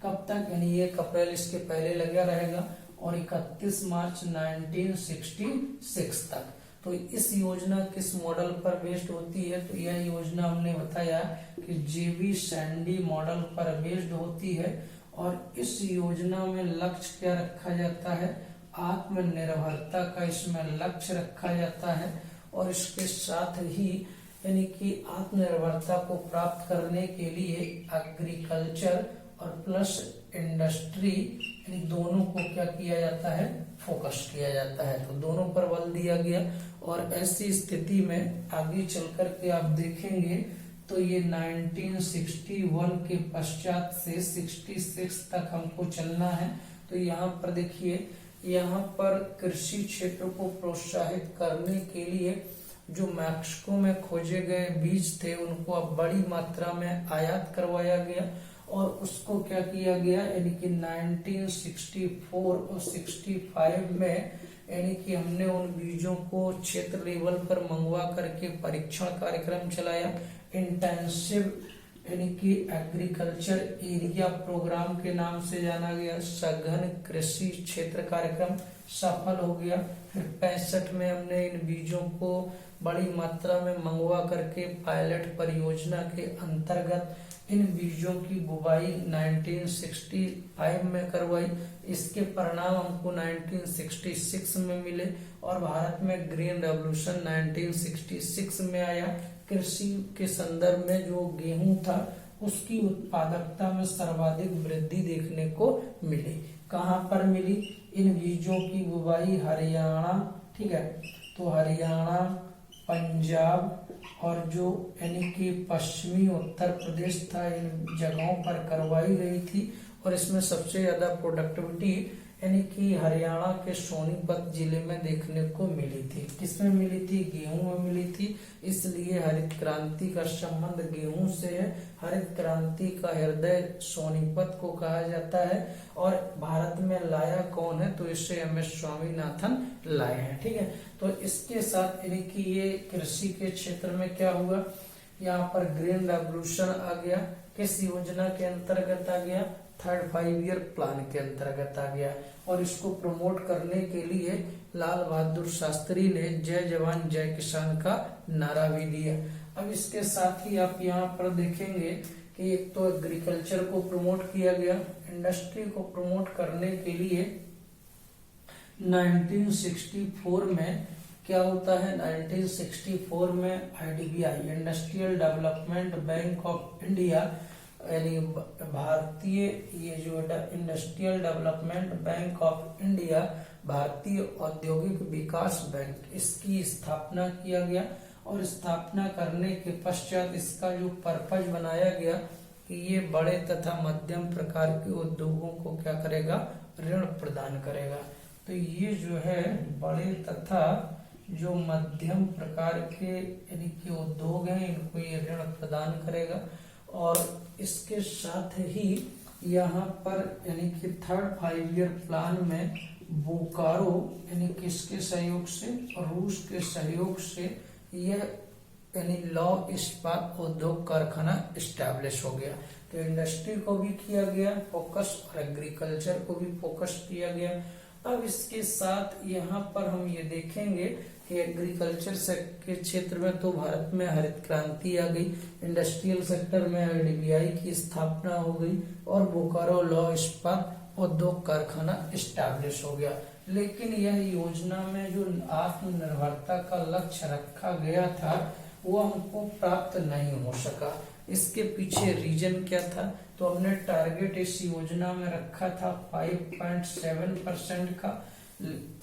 कब तक, यानी 1 अप्रैल इसके पहले लगा रहेगा और 31 मार्च 1966 तक। तो इस योजना किस मॉडल पर बेस्ड होती है? तो यह योजना हमने बताया कि JB सैंडी मॉडल पर बेस्ड होती है, और इस योजना में लक्ष्य क्या रखा जाता है? आत्मनिर्भरता का इसमें लक्ष्य रखा जाता है, और इसके साथ ही यानी कि आत्मनिर्भरता को प्राप्त करने के लिए एग्रीकल्चर और प्लस इंडस्ट्री यानी दोनों को क्या किया जाता है? फोकस किया जाता है। तो दोनों पर बल दिया गया, और ऐसी स्थिति में आगे चलकर के आप देखेंगे तो ये 1961 के पश्चात से 66 तक हमको चलना है। तो यहाँ पर देखिए, यहाँ पर कृषि क्षेत्र को प्रोत्साहित करने के लिए जो मैक्सिको में खोजे गए बीज थे उनको अब बड़ी मात्रा में आयात करवाया गया, और उसको क्या किया गया यानी कि 1964 और 65 में यानी कि हमने उन बीजों को क्षेत्र लेवल पर मंगवा करके परीक्षण कार्यक्रम चलाया। इंटेंसिव यानी कि एग्रीकल्चर एरिया प्रोग्राम के नाम से जाना गया। सघन कृषि क्षेत्र कार्यक्रम सफल हो गया। फिर 65 में हमने इन बीजों को बड़ी मात्रा में मंगवा करके पायलट परियोजना के अंतर्गत इन बीजों की बुवाई 1965 में करवाई। इसके परिणाम हमको 1966 में मिले और भारत में ग्रीन रेवोल्यूशन 1966 में आया। कृषि के संदर्भ में जो गेहूं था उसकी उत्पादकता में सर्वाधिक वृद्धि देखने को मिली। कहाँ पर मिली? इन बीजों की बुवाई हरियाणा, ठीक है, तो हरियाणा, पंजाब और जो यानी कि पश्चिमी उत्तर प्रदेश था, इन जगहों पर करवाई गई थी। और इसमें सबसे ज्यादा प्रोडक्टिविटी यानी कि हरियाणा के सोनीपत जिले में देखने को मिली थी। किसमें मिली थी? गेहूं में मिली थी। इसलिए हरित क्रांति का संबंध गेहूं से है। हरित क्रांति का हृदय सोनीपत को कहा जाता है। और भारत में लाया कौन है? तो इसे MS स्वामीनाथन लाए हैं, ठीक है। तो इसके साथ यानी कि ये कृषि के क्षेत्र में क्या हुआ, यहाँ पर ग्रीन रेवोल्यूशन आ गया। किस योजना के अंतर्गत आ गया? थर्ड 5 ईयर प्लान के अंतर्गत आ गया। और इसको प्रमोट करने के लिए लाल बहादुर शास्त्री ने जय जवान जय किसान का नारा भी दिया। अब इसके साथ ही आप यहाँ पर देखेंगे कि एक तो एग्रीकल्चर को प्रमोट किया गया। इंडस्ट्री को प्रमोट करने के लिए 1964 में क्या होता है? 1964 में IDBI, industrial development bank of India, यानी भारतीय ये जो industrial development bank of India, भारतीय औद्योगिक विकास बैंक, इसकी स्थापना किया गया। और स्थापना करने के पश्चात इसका जो पर्पज बनाया गया कि ये बड़े तथा मध्यम प्रकार के उद्योगों को क्या करेगा? ऋण प्रदान करेगा। तो ये जो है बड़े तथा जो मध्यम प्रकार के यानी कि उद्योग हैं, इनको ये ऋण प्रदान करेगा। और इसके साथ ही यहाँ पर यानी कि थर्ड 5 ईयर प्लान में बोकारो यानी किसके सहयोग से? रूस के सहयोग से यह यानी लौ इस्पात उद्योग कारखाना इस्टेब्लिश हो गया। तो इंडस्ट्री को भी किया गया फोकस और एग्रीकल्चर को भी फोकस किया गया। अब इसके साथ यहाँ पर हम ये देखेंगे कि एग्रीकल्चर के क्षेत्र में तो भारत में हरित क्रांति आ गई, इंडस्ट्रियल सेक्टर में IDBI की स्थापना हो गई और बोकारो लौ इस्पात उद्योग कारखाना इस्टेब्लिश हो गया। लेकिन यह योजना में जो आत्मनिर्भरता का लक्ष्य रखा गया था वो हमको प्राप्त नहीं हो सका। इसके पीछे रीजन क्या था? तो हमने टारगेट इस योजना में रखा था 5.7% का,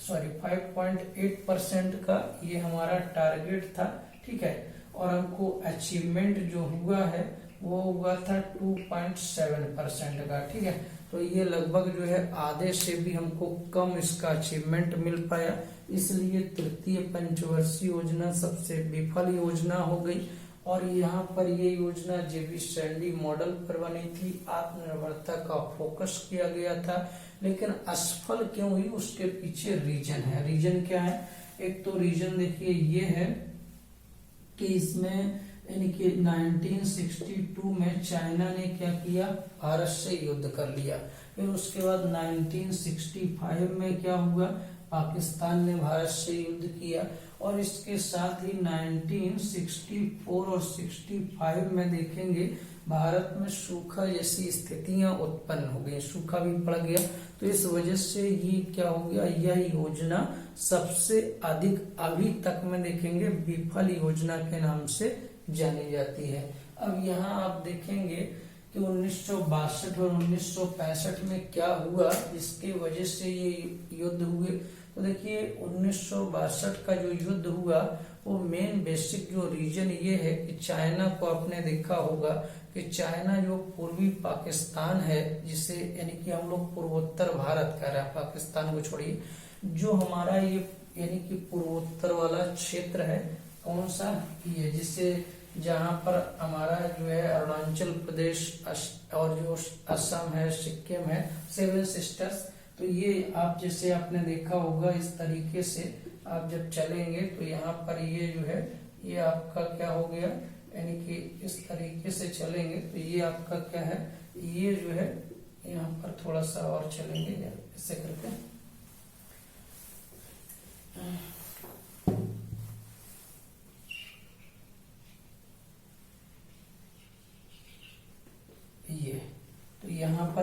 सॉरी 5.8% का ये हमारा टारगेट था, ठीक है। और हमको अचीवमेंट जो हुआ है वो हुआ था 2.7% का, ठीक है। तो ये लगभग जो है आधे से भी हमको कम इसका अचीवमेंट मिल पाया। इसलिए तृतीय पंचवर्षीय योजना सबसे विफल योजना हो गई। और यहाँ पर ये योजना JB सैंडी मॉडल पर बनी थी, आत्मनिर्भरता का फोकस किया गया था, लेकिन असफल क्यों हुई? उसके पीछे रीजन है। रीजन क्या है? एक तो रीजन देखिए ये है कि इसमें यानी कि 1962 में चाइना ने क्या किया? भारत से युद्ध कर लिया। फिर उसके बाद 1965 में क्या हुआ? पाकिस्तान ने भारत से युद्ध किया। और इसके साथ ही 1964 और 65 में देखेंगे भारत में सूखा जैसी स्थितियां उत्पन्न हो गई, सूखा भी पड़ गया। तो इस वजह से ये क्या हो गया? यह योजना सबसे अधिक अभी तक में देखेंगे विफल योजना के नाम से जानी जाती है। अब यहाँ आप देखेंगे कि 1962 और 1965 में क्या हुआ जिसकी वजह से ये युद्ध हुए। तो देखिए 1962 का जो युद्ध हुआ वो मेन बेसिक जो रीजन ये है कि चाइना को आपने देखा होगा कि चाइना जो पूर्वी पाकिस्तान है, जिसे यानी कि हम लोग पूर्वोत्तर भारत कह रहे हैं, पाकिस्तान को छोड़िए, जो हमारा ये यानी कि पूर्वोत्तर वाला क्षेत्र है, कौन सा? ये जिसे जहाँ पर हमारा जो है अरुणाचल प्रदेश और जो असम है, सिक्किम है, 7 सिस्टर्स। तो ये आप जैसे आपने देखा होगा इस तरीके से आप जब चलेंगे तो यहाँ पर ये जो है ये आपका क्या हो गया, यानी कि इस तरीके से चलेंगे तो ये आपका क्या है, ये जो है यहाँ पर थोड़ा सा और चलेंगे ऐसे करके।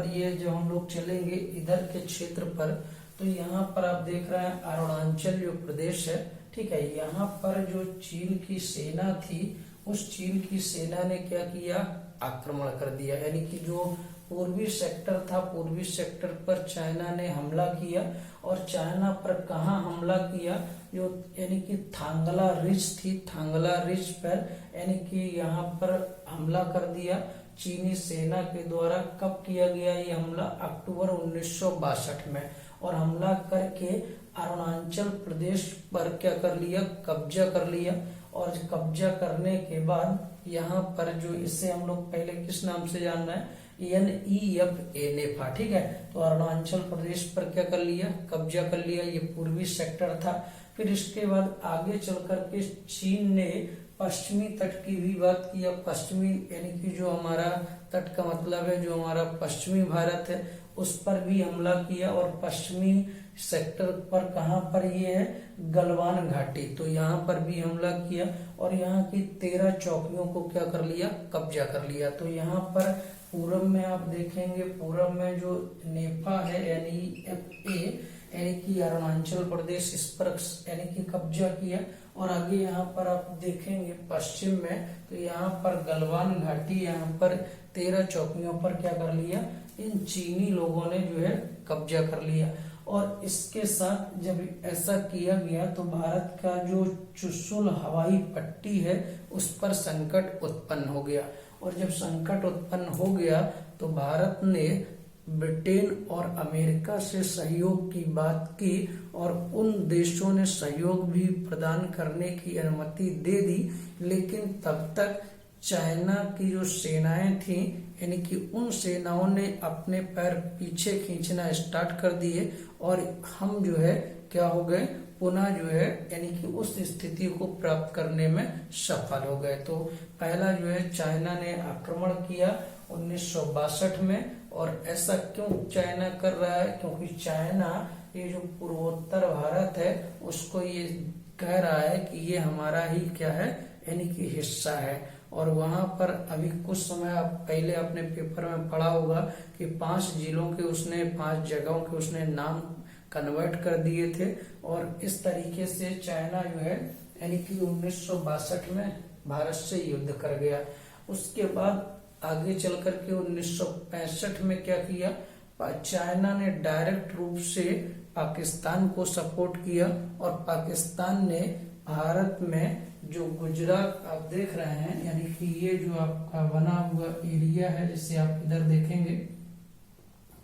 बाद ये जो हम लोग चलेंगे इधर के क्षेत्र पर, तो यहाँ पर आप देख रहे हैं अरुणाचल जो प्रदेश है, ठीक है, यहाँ पर जो चीन की सेना थी, उस चीन की सेना ने क्या किया, आक्रमण कर दिया। यानी कि जो पूर्वी सेक्टर था, पूर्वी सेक्टर पर चाइना ने हमला किया। और चाइना पर कहाँ हमला किया, जो यानी कि थांगला रिज थी, थांगला रिज पर यानी कि यहाँ पर हमला कर दिया चीनी सेना के द्वारा। कब किया गया ये हमला, अक्टूबर 1962 में। और हमला करके अरुणाचल प्रदेश पर क्या कर लिया, कब्जा कर लिया। और कब्जा करने के बाद यहाँ पर जो इसे हम लोग पहले किस नाम से जान रहे हैं, NEFA, नेफा, ठीक है। तो अरुणाचल प्रदेश पर क्या कर लिया, कब्जा कर लिया, ये पूर्वी सेक्टर था। फिर इसके बाद आगे चल करके चीन ने पश्चिमी तट की भी बात किया। पश्चिमी यानी कि जो हमारा तट का मतलब है, जो हमारा पश्चिमी भारत है, उस पर भी हमला किया। और पश्चिमी सेक्टर पर कहाँ पर ये है, गलवान घाटी, तो यहाँ पर भी हमला किया। और यहाँ की 13 चौकियों को क्या कर लिया, कब्जा कर लिया। तो यहाँ पर पूरब में आप देखेंगे, पूरब में जो नेफा है NEFA यानी कि अरुणाचल प्रदेश, इस पर यानी कि कब्जा किया। और आगे यहाँ पर आप देखेंगे पश्चिम में, तो यहाँ पर गलवान घाटी, यहाँ पर 13 चौकियों पर क्या कर लिया, इन चीनी लोगों ने जो है कब्जा कर लिया। और इसके साथ जब ऐसा किया गया तो भारत का जो चुशुल हवाई पट्टी है उस पर संकट उत्पन्न हो गया। और जब संकट उत्पन्न हो गया तो भारत ने ब्रिटेन और अमेरिका से सहयोग की बात की और उन देशों ने सहयोग भी प्रदान करने की अनुमति दे दी। लेकिन तब तक चाइना की जो सेनाएं थी, यानी कि उन सेनाओं ने अपने पैर पीछे खींचना स्टार्ट कर दिए और हम जो है क्या हो गए, पुनः जो है यानी कि उस स्थिति को प्राप्त करने में सफल हो गए। तो पहला जो है चाइना ने आक्रमण किया 1962 में। और ऐसा क्यों चाइना कर रहा है, क्योंकि चाइना ये जो पूर्वोत्तर भारत है उसको ये कह रहा है कि ये हमारा ही क्या है, यानी कि हिस्सा है। और वहां पर अभी कुछ समय आप पहले अपने पेपर में पढ़ा होगा कि 5 जिलों के उसने, 5 जगहों के उसने नाम कन्वर्ट कर दिए थे। और इस तरीके से चाइना जो है यानी कि 1962 में भारत से युद्ध कर गया। उसके बाद आगे चल करके 1965 में क्या किया, चाइना ने डायरेक्ट रूप से पाकिस्तान को सपोर्ट किया। और पाकिस्तान ने भारत में जो गुजरात आप देख रहे हैं, यानी कि ये जो आपका बना हुआ एरिया है, जैसे आप इधर देखेंगे,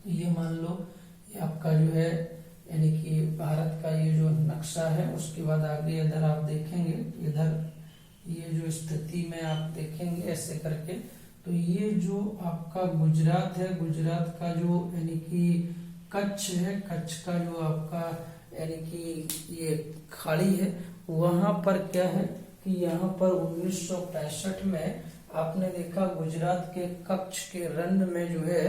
ये मान लो ये आपका जो है यानी कि भारत का ये जो नक्शा है। उसके बाद आगे इधर आप देखेंगे, इधर ये जो स्थिति में आप देखेंगे ऐसे करके, तो ये जो आपका गुजरात है, गुजरात का जो यानी कि कच्छ है, कच्छ का जो आपका यानी कि ये खाड़ी है, वहां पर क्या है कि यहाँ पर 1965 में आपने देखा गुजरात के कच्छ के रण में जो है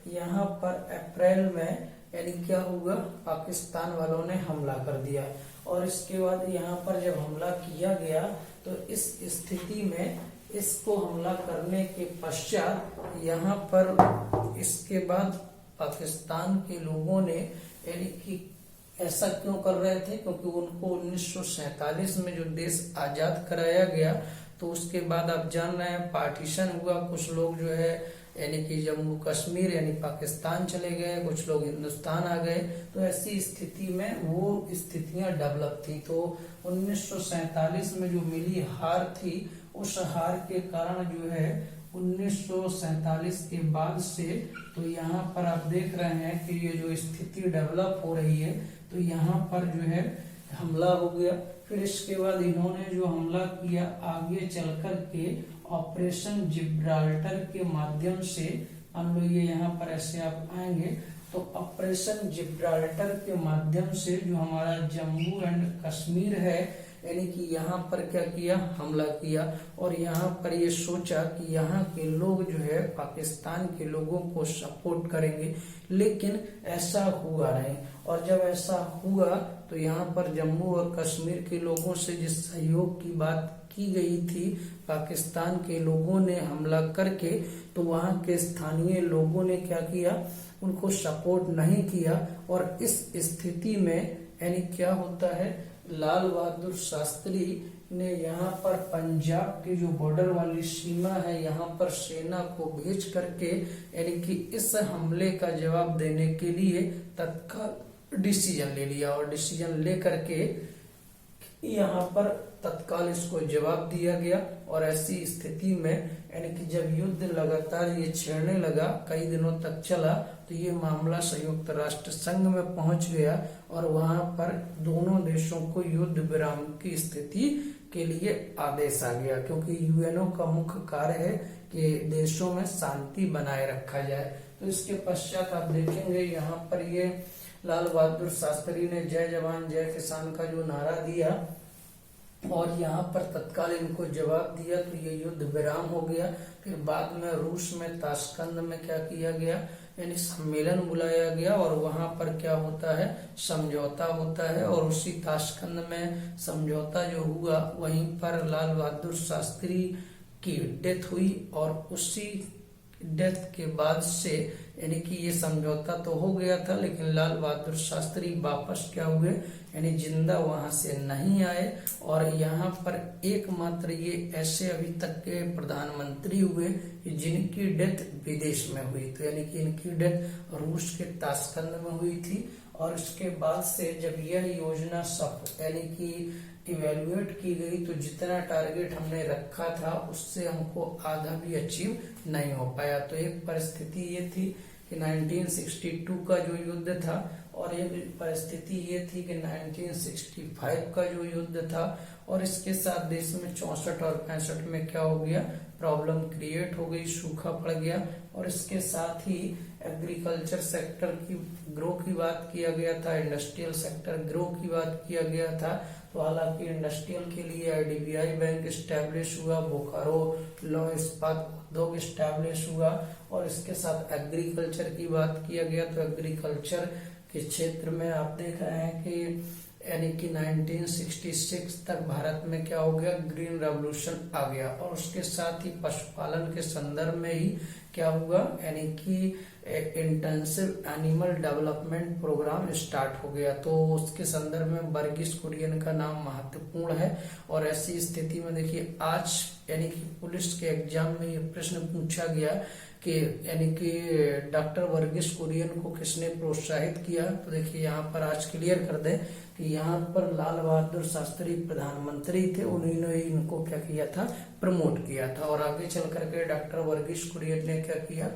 यहाँ पर अप्रैल में यानी क्या हुआ, पाकिस्तान वालों ने हमला कर दिया। और इसके बाद यहाँ पर जब हमला किया गया तो इस स्थिति में इसको हमला करने के पश्चात यहाँ पर इसके बाद पाकिस्तान के लोगों ने यानी कि ऐसा क्यों कर रहे थे, क्योंकि उनको 1947 में जो देश आजाद कराया गया तो उसके बाद आप जान रहे हैं पार्टीशन हुआ। कुछ लोग जो है यानी कि जम्मू कश्मीर यानी पाकिस्तान चले गए, कुछ लोग हिंदुस्तान आ गए। तो ऐसी स्थिति में वो स्थितियां डेवलप थी। तो 1947 में जो मिली हार थी, उस हार के कारण जो है 1947 के बाद से तो यहाँ पर आप देख रहे हैं कि ये जो स्थिति डेवलप हो रही है, तो यहाँ पर जो है हमला हो गया। फिर इसके बाद इन्होंने जो हमला किया आगे चल कर के ऑपरेशन जिब्राल्टर के माध्यम से, मान लो ये यहाँ पर ऐसे आप आएंगे तो ऑपरेशन जिब्राल्टर के माध्यम से जो हमारा जम्मू एंड कश्मीर है यानी कि यहाँ पर क्या किया, हमला किया और यहाँ पर ये सोचा कि यहाँ के लोग जो है पाकिस्तान के लोगों को सपोर्ट करेंगे, लेकिन ऐसा हुआ नहीं। और जब ऐसा हुआ तो यहाँ पर जम्मू और कश्मीर के लोगों से जिस सहयोग की बात की गई थी, पाकिस्तान के लोगों ने हमला करके, तो वहाँ के स्थानीय लोगों ने क्या किया, उनको सपोर्ट नहीं किया। और इस स्थिति में यानी क्या होता है, लाल बहादुर शास्त्री ने यहाँ पर पंजाब की जो बॉर्डर वाली सीमा है, यहाँ पर सेना को भेज करके यानी कि इस हमले का जवाब देने के लिए तत्काल डिसीजन ले लिया। और डिसीजन ले करके यहाँ पर तत्काल इसको जवाब दिया गया। और ऐसी स्थिति में यानी कि जब युद्ध लगातार ये छेड़ने लगा, कई दिनों तक चला, तो ये मामला संयुक्त राष्ट्र संघ में पहुंच गया और वहां पर दोनों देशों को युद्ध विराम की स्थिति के लिए आदेश आ गया, क्योंकि यूएनओ का मुख्य कार्य है कि देशों में शांति बनाए रखा जाए। तो इसके पश्चात आप देखेंगे यहाँ पर ये लाल बहादुर शास्त्री ने जय जवान जय किसान का जो नारा दिया और यहाँ पर तत्काल इनको जवाब दिया, तो ये युद्ध विराम हो गया। फिर बाद में रूस में ताशकंद में क्या किया गया, यानी सम्मेलन बुलाया गया और वहां पर क्या होता है, समझौता होता है। और उसी ताशकंद में समझौता जो हुआ, वहीं पर लाल बहादुर शास्त्री की डेथ हुई और उसी डेथ के बाद से यानी कि ये समझौता तो हो गया था, लेकिन लाल बहादुर शास्त्री वापस क्या हुए, यानी जिंदा वहां से नहीं आए। और यहाँ पर एकमात्र ये ऐसे अभी तक के प्रधानमंत्री हुए जिनकी डेथ विदेश में हुई। तो यानी कि इनकी डेथ रूस के ताशकंद में हुई थी। और उसके बाद से जब यह योजना यानी कि इवेल्युएट की गई, तो जितना टारगेट हमने रखा था उससे हमको आधा भी अचीव नहीं हो पाया। तो एक परिस्थिति ये थी कि 1962 का जो युद्ध था और एक परिस्थिति ये थी कि 1965 का जो युद्ध था। और इसके साथ देश में 64 और 65 में क्या हो गया, प्रॉब्लम क्रिएट हो गई, सूखा पड़ गया। और इसके साथ ही एग्रीकल्चर सेक्टर की ग्रो की बात किया गया था, इंडस्ट्रियल सेक्टर ग्रो की बात किया गया था। तो हालांकि इंडस्ट्रियल के लिए IDBI बैंक स्टैब्लिश हुआ, बोकारो लौह इस्पात उद्योग स्टैब्लिश हुआ। और इसके साथ एग्रीकल्चर की बात किया गया, तो एग्रीकल्चर के क्षेत्र में आप देख रहे हैं कि यानी कि 1966 तक भारत में क्या हो गया, ग्रीन रेवोल्यूशन आ गया। और उसके साथ ही पशुपालन के संदर्भ में ही क्या हुआ, यानी कि intensive animal development programme start हो गया। तो उसके संदर्भ में वर्गीस कुरियन का नाम महत्वपूर्ण है। और ऐसी स्थिति में देखिए आज यानी कि पुलिस के एग्जाम में ये प्रश्न पूछा गया कि यानी कि डॉक्टर वर्गीस कुरियन को किसने प्रोत्साहित किया। तो देखिए यहाँ पर आज क्लियर कर दें कि यहाँ पर लाल बहादुर शास्त्री प्रधानमंत्री थे, उन्होंने इनको क्या किया था, प्रमोट किया था। और आगे चल करके डॉक्टर वर्गीस कुरियन ने क्या किया,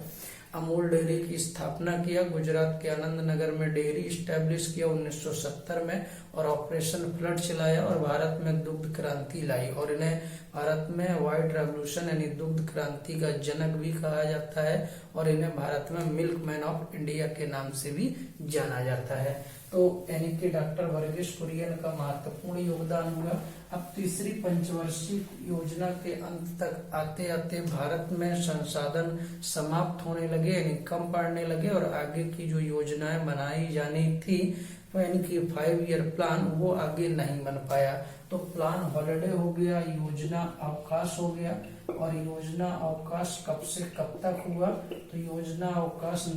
अमूल डेयरी की स्थापना किया, गुजरात के आनंद नगर में डेयरी स्टैब्लिश किया 1970 में। और ऑपरेशन फ्लड चलाया और भारत में दुग्ध क्रांति लाई। और इन्हें भारत में व्हाइट रेवोल्यूशन यानी दुग्ध क्रांति का जनक भी कहा जाता है। और इन्हें भारत में मिल्क मैन ऑफ इंडिया के नाम से भी जाना जाता है। तो यानी कि डॉक्टर वर्गीस कुरियन का महत्वपूर्ण योगदान हुआ। अब तीसरी पंचवर्षीय योजना के अंत तक आते आते भारत में संसाधन समाप्त होने लगे, यानी कम पड़ने लगे। और आगे की जो योजनाएं बनाई जानी थी, यानी कि 5 ईयर प्लान, वो आगे नहीं बन पाया। तो प्लान हॉलिडे हो गया, योजना अवकाश हो गया। और योजना अवकाश कब से कब तक हुआ, तो योजना अवकाश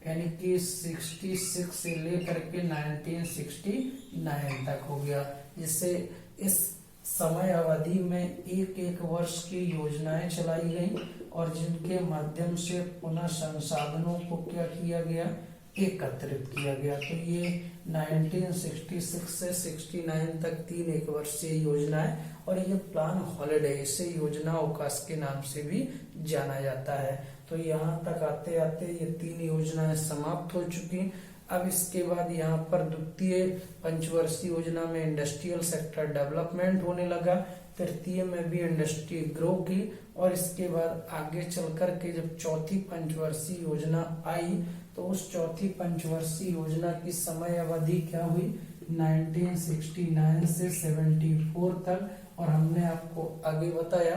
1966 से लेकर के 1969 तक हो गया। जिससे इस समय अवधि में एक एक वर्ष की योजनाएं चलाई गई और जिनके माध्यम से पुनः संसाधनों को क्या किया गया, एकत्रित किया गया। तो ये 1966 से 69 तक 3 एक वर्षीय योजनाएं। और ये प्लान हॉलिडे, इसे योजना अवकाश के नाम से भी जाना जाता है। तो यहाँ तक आते आते ये 3 योजनाएं समाप्त हो चुकी। अब इसके बाद यहाँ पर द्वितीय पंचवर्षीय योजना में इंडस्ट्रियल सेक्टर डेवलपमेंट होने लगा, तृतीय में भी इंडस्ट्री ग्रो की। और इसके बाद आगे चल करके जब चौथी पंचवर्षीय योजना आई, तो उस चौथी पंचवर्षीय योजना की समय अवधि क्या हुई, 1969 से 74 तक। और हमने आपको आगे बताया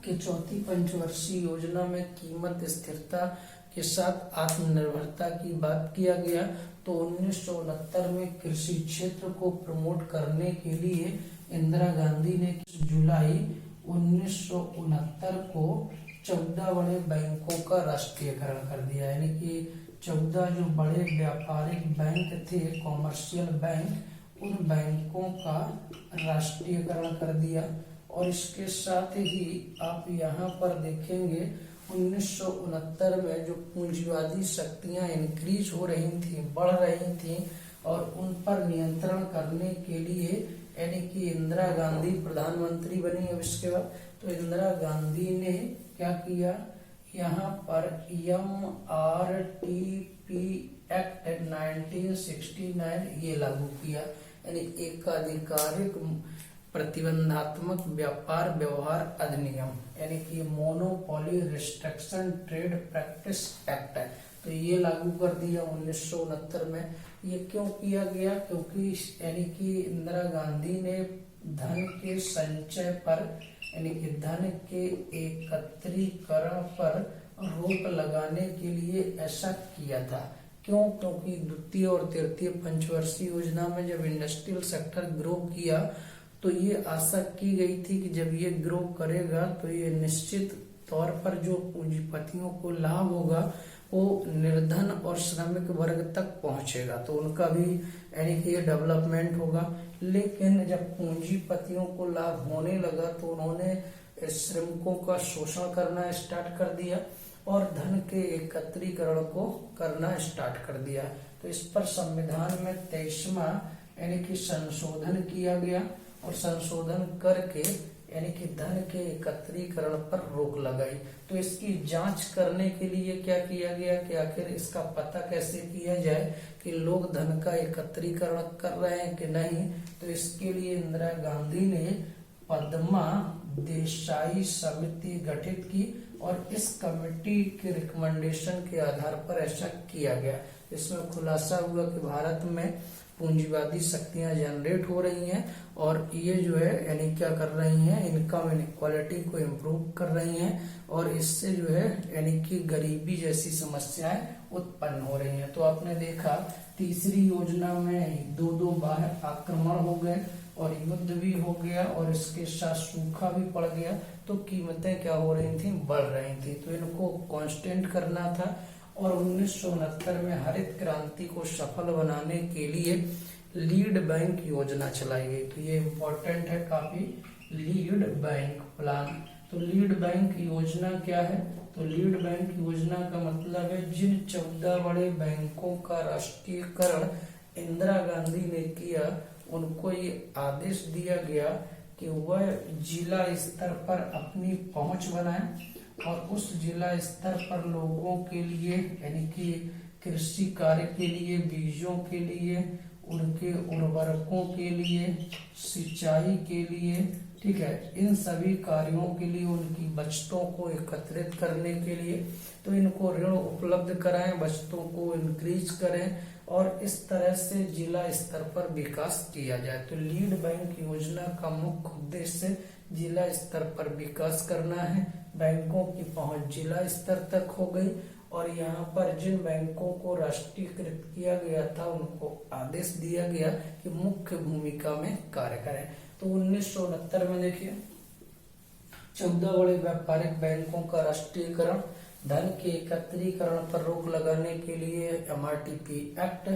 कि चौथी पंचवर्षीय योजना में कीमत स्थिरता के साथ आत्मनिर्भरता की बात किया गया। तो 1969 में कृषि क्षेत्र को प्रमोट करने के लिए इंदिरा गांधी ने जुलाई 1969 को 14 बड़े बैंकों का राष्ट्रीयकरण कर दिया। यानी कि 14 जो बड़े व्यापारिक बैंक थे, कॉमर्शियल बैंक, उन बैंकों का राष्ट्रीयकरण कर दिया। और इसके साथ ही आप यहाँ पर देखेंगे 1969 में जो पूंजीवादी शक्तियां इंक्रीज हो रही थी, बढ़ रही थी, और उन पर नियंत्रण करने के लिए यानी कि इंदिरा गांधी प्रधानमंत्री बनी। अब इसके बाद तो इंदिरा गांधी ने क्या किया, यहाँ पर MRTP एक्ट 1969 ये लागू किया, यानी एकाधिकारिक प्रतिबंधात्मक व्यापार व्यवहार अधिनियम, यानी कि monopoly restriction trade practice act है। तो ये लागू कर दिया 1969 में। ये क्यों किया गया, क्योंकि यानी कि इंदिरा गांधी ने धन के संचय पर यानी कि धन के एकत्रीकरण पर रोक लगाने के लिए ऐसा किया था। क्यों, क्योंकि द्वितीय और तृतीय पंचवर्षीय योजना में जब इंडस्ट्रियल सेक्टर ग्रो किया तो ये आशा की गई थी कि जब ये ग्रो करेगा तो ये निश्चित तौर पर जो पूंजीपतियों को लाभ होगा वो निर्धन और श्रमिक वर्ग तक पहुंचेगा, तो उनका भी यानी कि ये डेवलपमेंट होगा। लेकिन जब पूंजीपतियों को लाभ होने लगा तो उन्होंने श्रमिकों का शोषण करना स्टार्ट कर दिया और धन के एकत्रीकरण को करना स्टार्ट कर दिया। तो इस पर संविधान में 23वां यानी कि संशोधन किया गया और संशोधन करके यानी कि धन के एकत्रीकरण पर रोक लगाई। तो इसकी जांच करने के लिए क्या किया गया कि आखिर इसका पता कैसे किया जाए कि लोग धन का एकत्रीकरण कर रहे हैं कि नहीं। तो इसके लिए इंदिरा गांधी ने पद्मा देसाई समिति गठित की और इस कमेटी के रिकमेंडेशन के आधार पर ऐसा किया गया। इसमें खुलासा हुआ कि भारत में पूंजीवादी शक्तियां जनरेट हो रही हैं और ये जो है यानी क्या कर रही हैं, इनकम इनक्वालिटी को इम्प्रूव कर रही हैं और इससे जो है यानी कि गरीबी जैसी समस्याएं उत्पन्न हो रही हैं। तो आपने देखा तीसरी योजना में दो बाह्य आक्रमण हो गए और युद्ध भी हो गया और इसके साथ सूखा भी पड़ गया, तो कीमतें क्या हो रही थी, बढ़ रही थी। तो इनको कांस्टेंट करना था और 1969 में हरित क्रांति को सफल बनाने के लिए लीड बैंक योजना चलाई गई। तो ये इम्पोर्टेंट है काफी, लीड बैंक प्लान। तो लीड बैंक योजना क्या है, तो लीड बैंक योजना का मतलब है जिन 14 बड़े बैंकों का राष्ट्रीयकरण इंदिरा गांधी ने किया उनको ये आदेश दिया गया कि वह जिला स्तर पर अपनी पहुंच बनाए और उस जिला स्तर पर लोगों के लिए यानी कि कृषि कार्य के लिए, बीजों के लिए, उनके उर्वरकों के लिए, सिंचाई के लिए, ठीक है, इन सभी कार्यों के लिए उनकी बचतों को एकत्रित करने के लिए तो इनको ऋण उपलब्ध कराएं, बचतों को इंक्रीज करें और इस तरह से जिला स्तर पर विकास किया जाए। तो लीड बैंक योजना का मुख्य उद्देश्य जिला स्तर पर विकास करना है। बैंकों की पहुंच जिला स्तर तक हो गई और यहाँ पर जिन बैंकों को राष्ट्रीयकृत किया गया था उनको आदेश दिया गया कि मुख्य भूमिका में कार्य करें। तो 1969 में देखिए 14 बड़े व्यापारिक बैंकों का राष्ट्रीयकरण, धन के एकत्रीकरण पर रोक लगाने के लिए MRTP एक्ट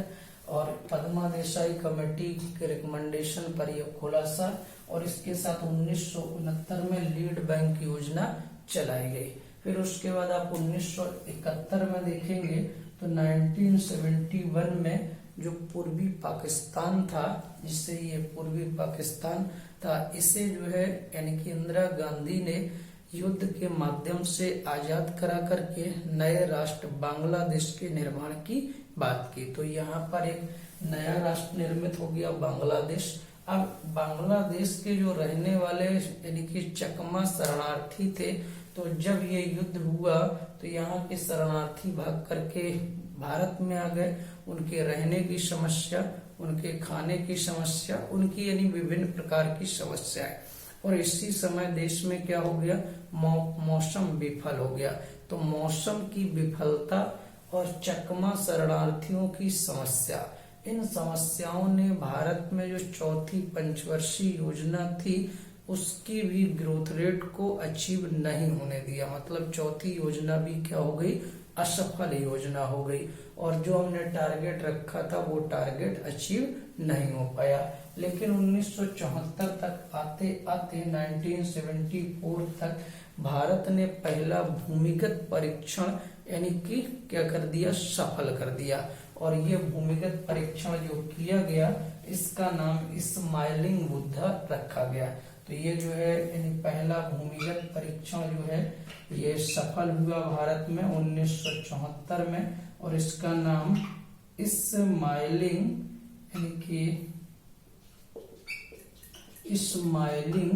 और पद्मा देसाई कमेटी के रिकमेंडेशन पर यह खुलासा और इसके साथ 1969 में लीड बैंक योजना चलाई गई। फिर उसके बाद आप 1971 में देखेंगे तो 1971 में जो पूर्वी पाकिस्तान था, जिससे ये पूर्वी पाकिस्तान था, इसे जो है यानी कि इंदिरा गांधी ने युद्ध के माध्यम से आजाद करा करके नए राष्ट्र बांग्लादेश के निर्माण की बात की। तो यहाँ पर एक नया राष्ट्र निर्मित हो गया बांग्लादेश। अब बांग्लादेश के जो रहने वाले यानी कि चकमा शरणार्थी थे, तो जब ये युद्ध हुआ तो यहाँ के शरणार्थी भाग करके भारत में आ गए, उनके रहने की समस्या उनके खाने की समस्या, उनकी यानी विभिन्न प्रकार की समस्याएं। और इसी समय देश में क्या हो गया, मौसम विफल हो गया। तो मौसम की विफलता और चकमा शरणार्थियों की समस्या, इन समस्याओं ने भारत में जो चौथी पंचवर्षीय योजना थी उसकी भी ग्रोथ रेट को अचीव नहीं होने दिया। मतलब चौथी योजना भी क्या हो गई, असफल योजना हो गई, और जो हमने टारगेट रखा था वो टारगेट अचीव नहीं हो पाया। लेकिन 1974 तक आते आते 1974 तक भारत ने पहला भूमिगत परीक्षण यानी कि क्या कर दिया, सफल कर दिया। और ये भूमिगत परीक्षण जो किया गया इसका नाम स्माइलिंग बुद्धा रखा गया। तो ये जो है यानी पहला भूमिगत परीक्षण जो है ये सफल हुआ भारत में 1974 में, और इसका नाम स्माइलिंग यानी कि स्माइलिंग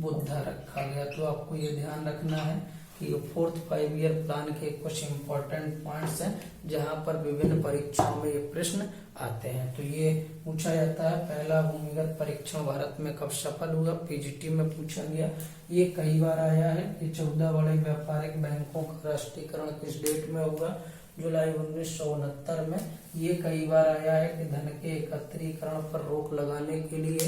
बुद्धा रखा गया। तो आपको ये ध्यान रखना है कि 4th 5 ईयर प्लान के कुछ इंपॉर्टेंट पॉइंट्स हैं जहां पर विभिन्न परीक्षाओं में ये प्रश्न आते हैं। तो ये पूछा जाता है पहला भूमिगत परीक्षण भारत में कब सफल हुआ, पीजीटी में पूछा गया। ये कई बार आया है कि 14 बड़े व्यापारिक बैंकों का राष्ट्रीयकरण किस डेट में हुआ, जुलाई 1969 में। ये कई बार आया है कि धन के एकत्रीकरण पर रोक लगाने के लिए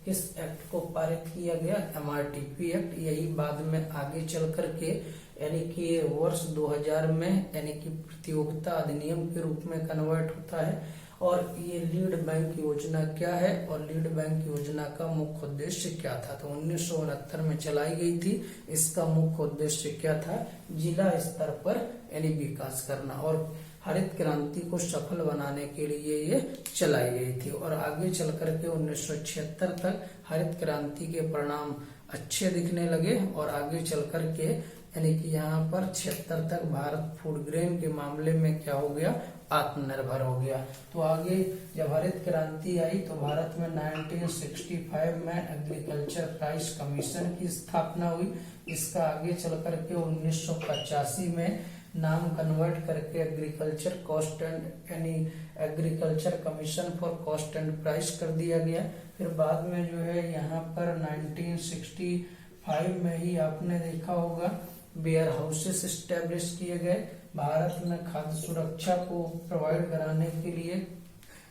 किस एक्ट को पारित किया गया, MRTP एक्ट। यही बाद में आगे चल करके यानी कि वर्ष 2000 में यानी कि प्रतियोगिता अधिनियम के रूप में कन्वर्ट होता है। और ये लीड बैंक योजना क्या है और लीड बैंक योजना का मुख्य उद्देश्य क्या था, तो 1969 में चलाई गई थी। इसका मुख्य उद्देश्य क्या था, जिला स्तर पर यानी विकास करना, और हरित क्रांति को सफल बनाने के लिए ये चलाई गई थी। और आगे चल करके 1976 तक हरित क्रांति के परिणाम अच्छे दिखने लगे, और आगे चल करके यानी कि यहाँ पर 76 तक भारत फूड ग्रेन के मामले में क्या हो गया, आत्मनिर्भर हो गया। तो आगे जब हरित क्रांति आई तो भारत में 1965 में एग्रीकल्चर प्राइस कमीशन की स्थापना हुई। इसका आगे चल करके 1985 में नाम कन्वर्ट करके एग्रीकल्चर कॉस्ट एंड यानी agriculture commission for cost and price कर दिया गया। फिर बाद में जो है यहाँ पर 1965 में ही आपने देखा होगा वेयर हाउसेस स्टैब्लिश किए गए। भारत में खाद्य सुरक्षा को प्रोवाइड कराने के लिए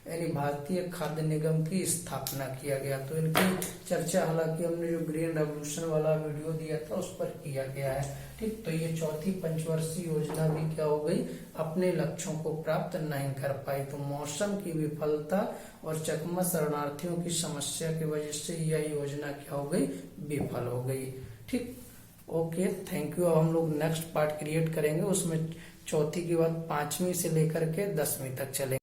यानी भारतीय खाद्य निगम की स्थापना किया गया। तो इनकी चर्चा हालांकि हमने जो ग्रीन रेवोल्यूशन वाला वीडियो दिया था उस पर किया गया है। ठीक, तो ये चौथी पंचवर्षीय योजना भी क्या हो गई, अपने लक्ष्यों को प्राप्त नहीं कर पाई। तो मौसम की विफलता और चकमा शरणार्थियों की समस्या की वजह से यह योजना क्या हो गई, विफल हो गई। ठीक, ओके, थैंक यू। अब हम लोग नेक्स्ट पार्ट क्रिएट करेंगे, उसमें चौथी के बाद 5वीं से लेकर के 10वीं तक चलेंगे।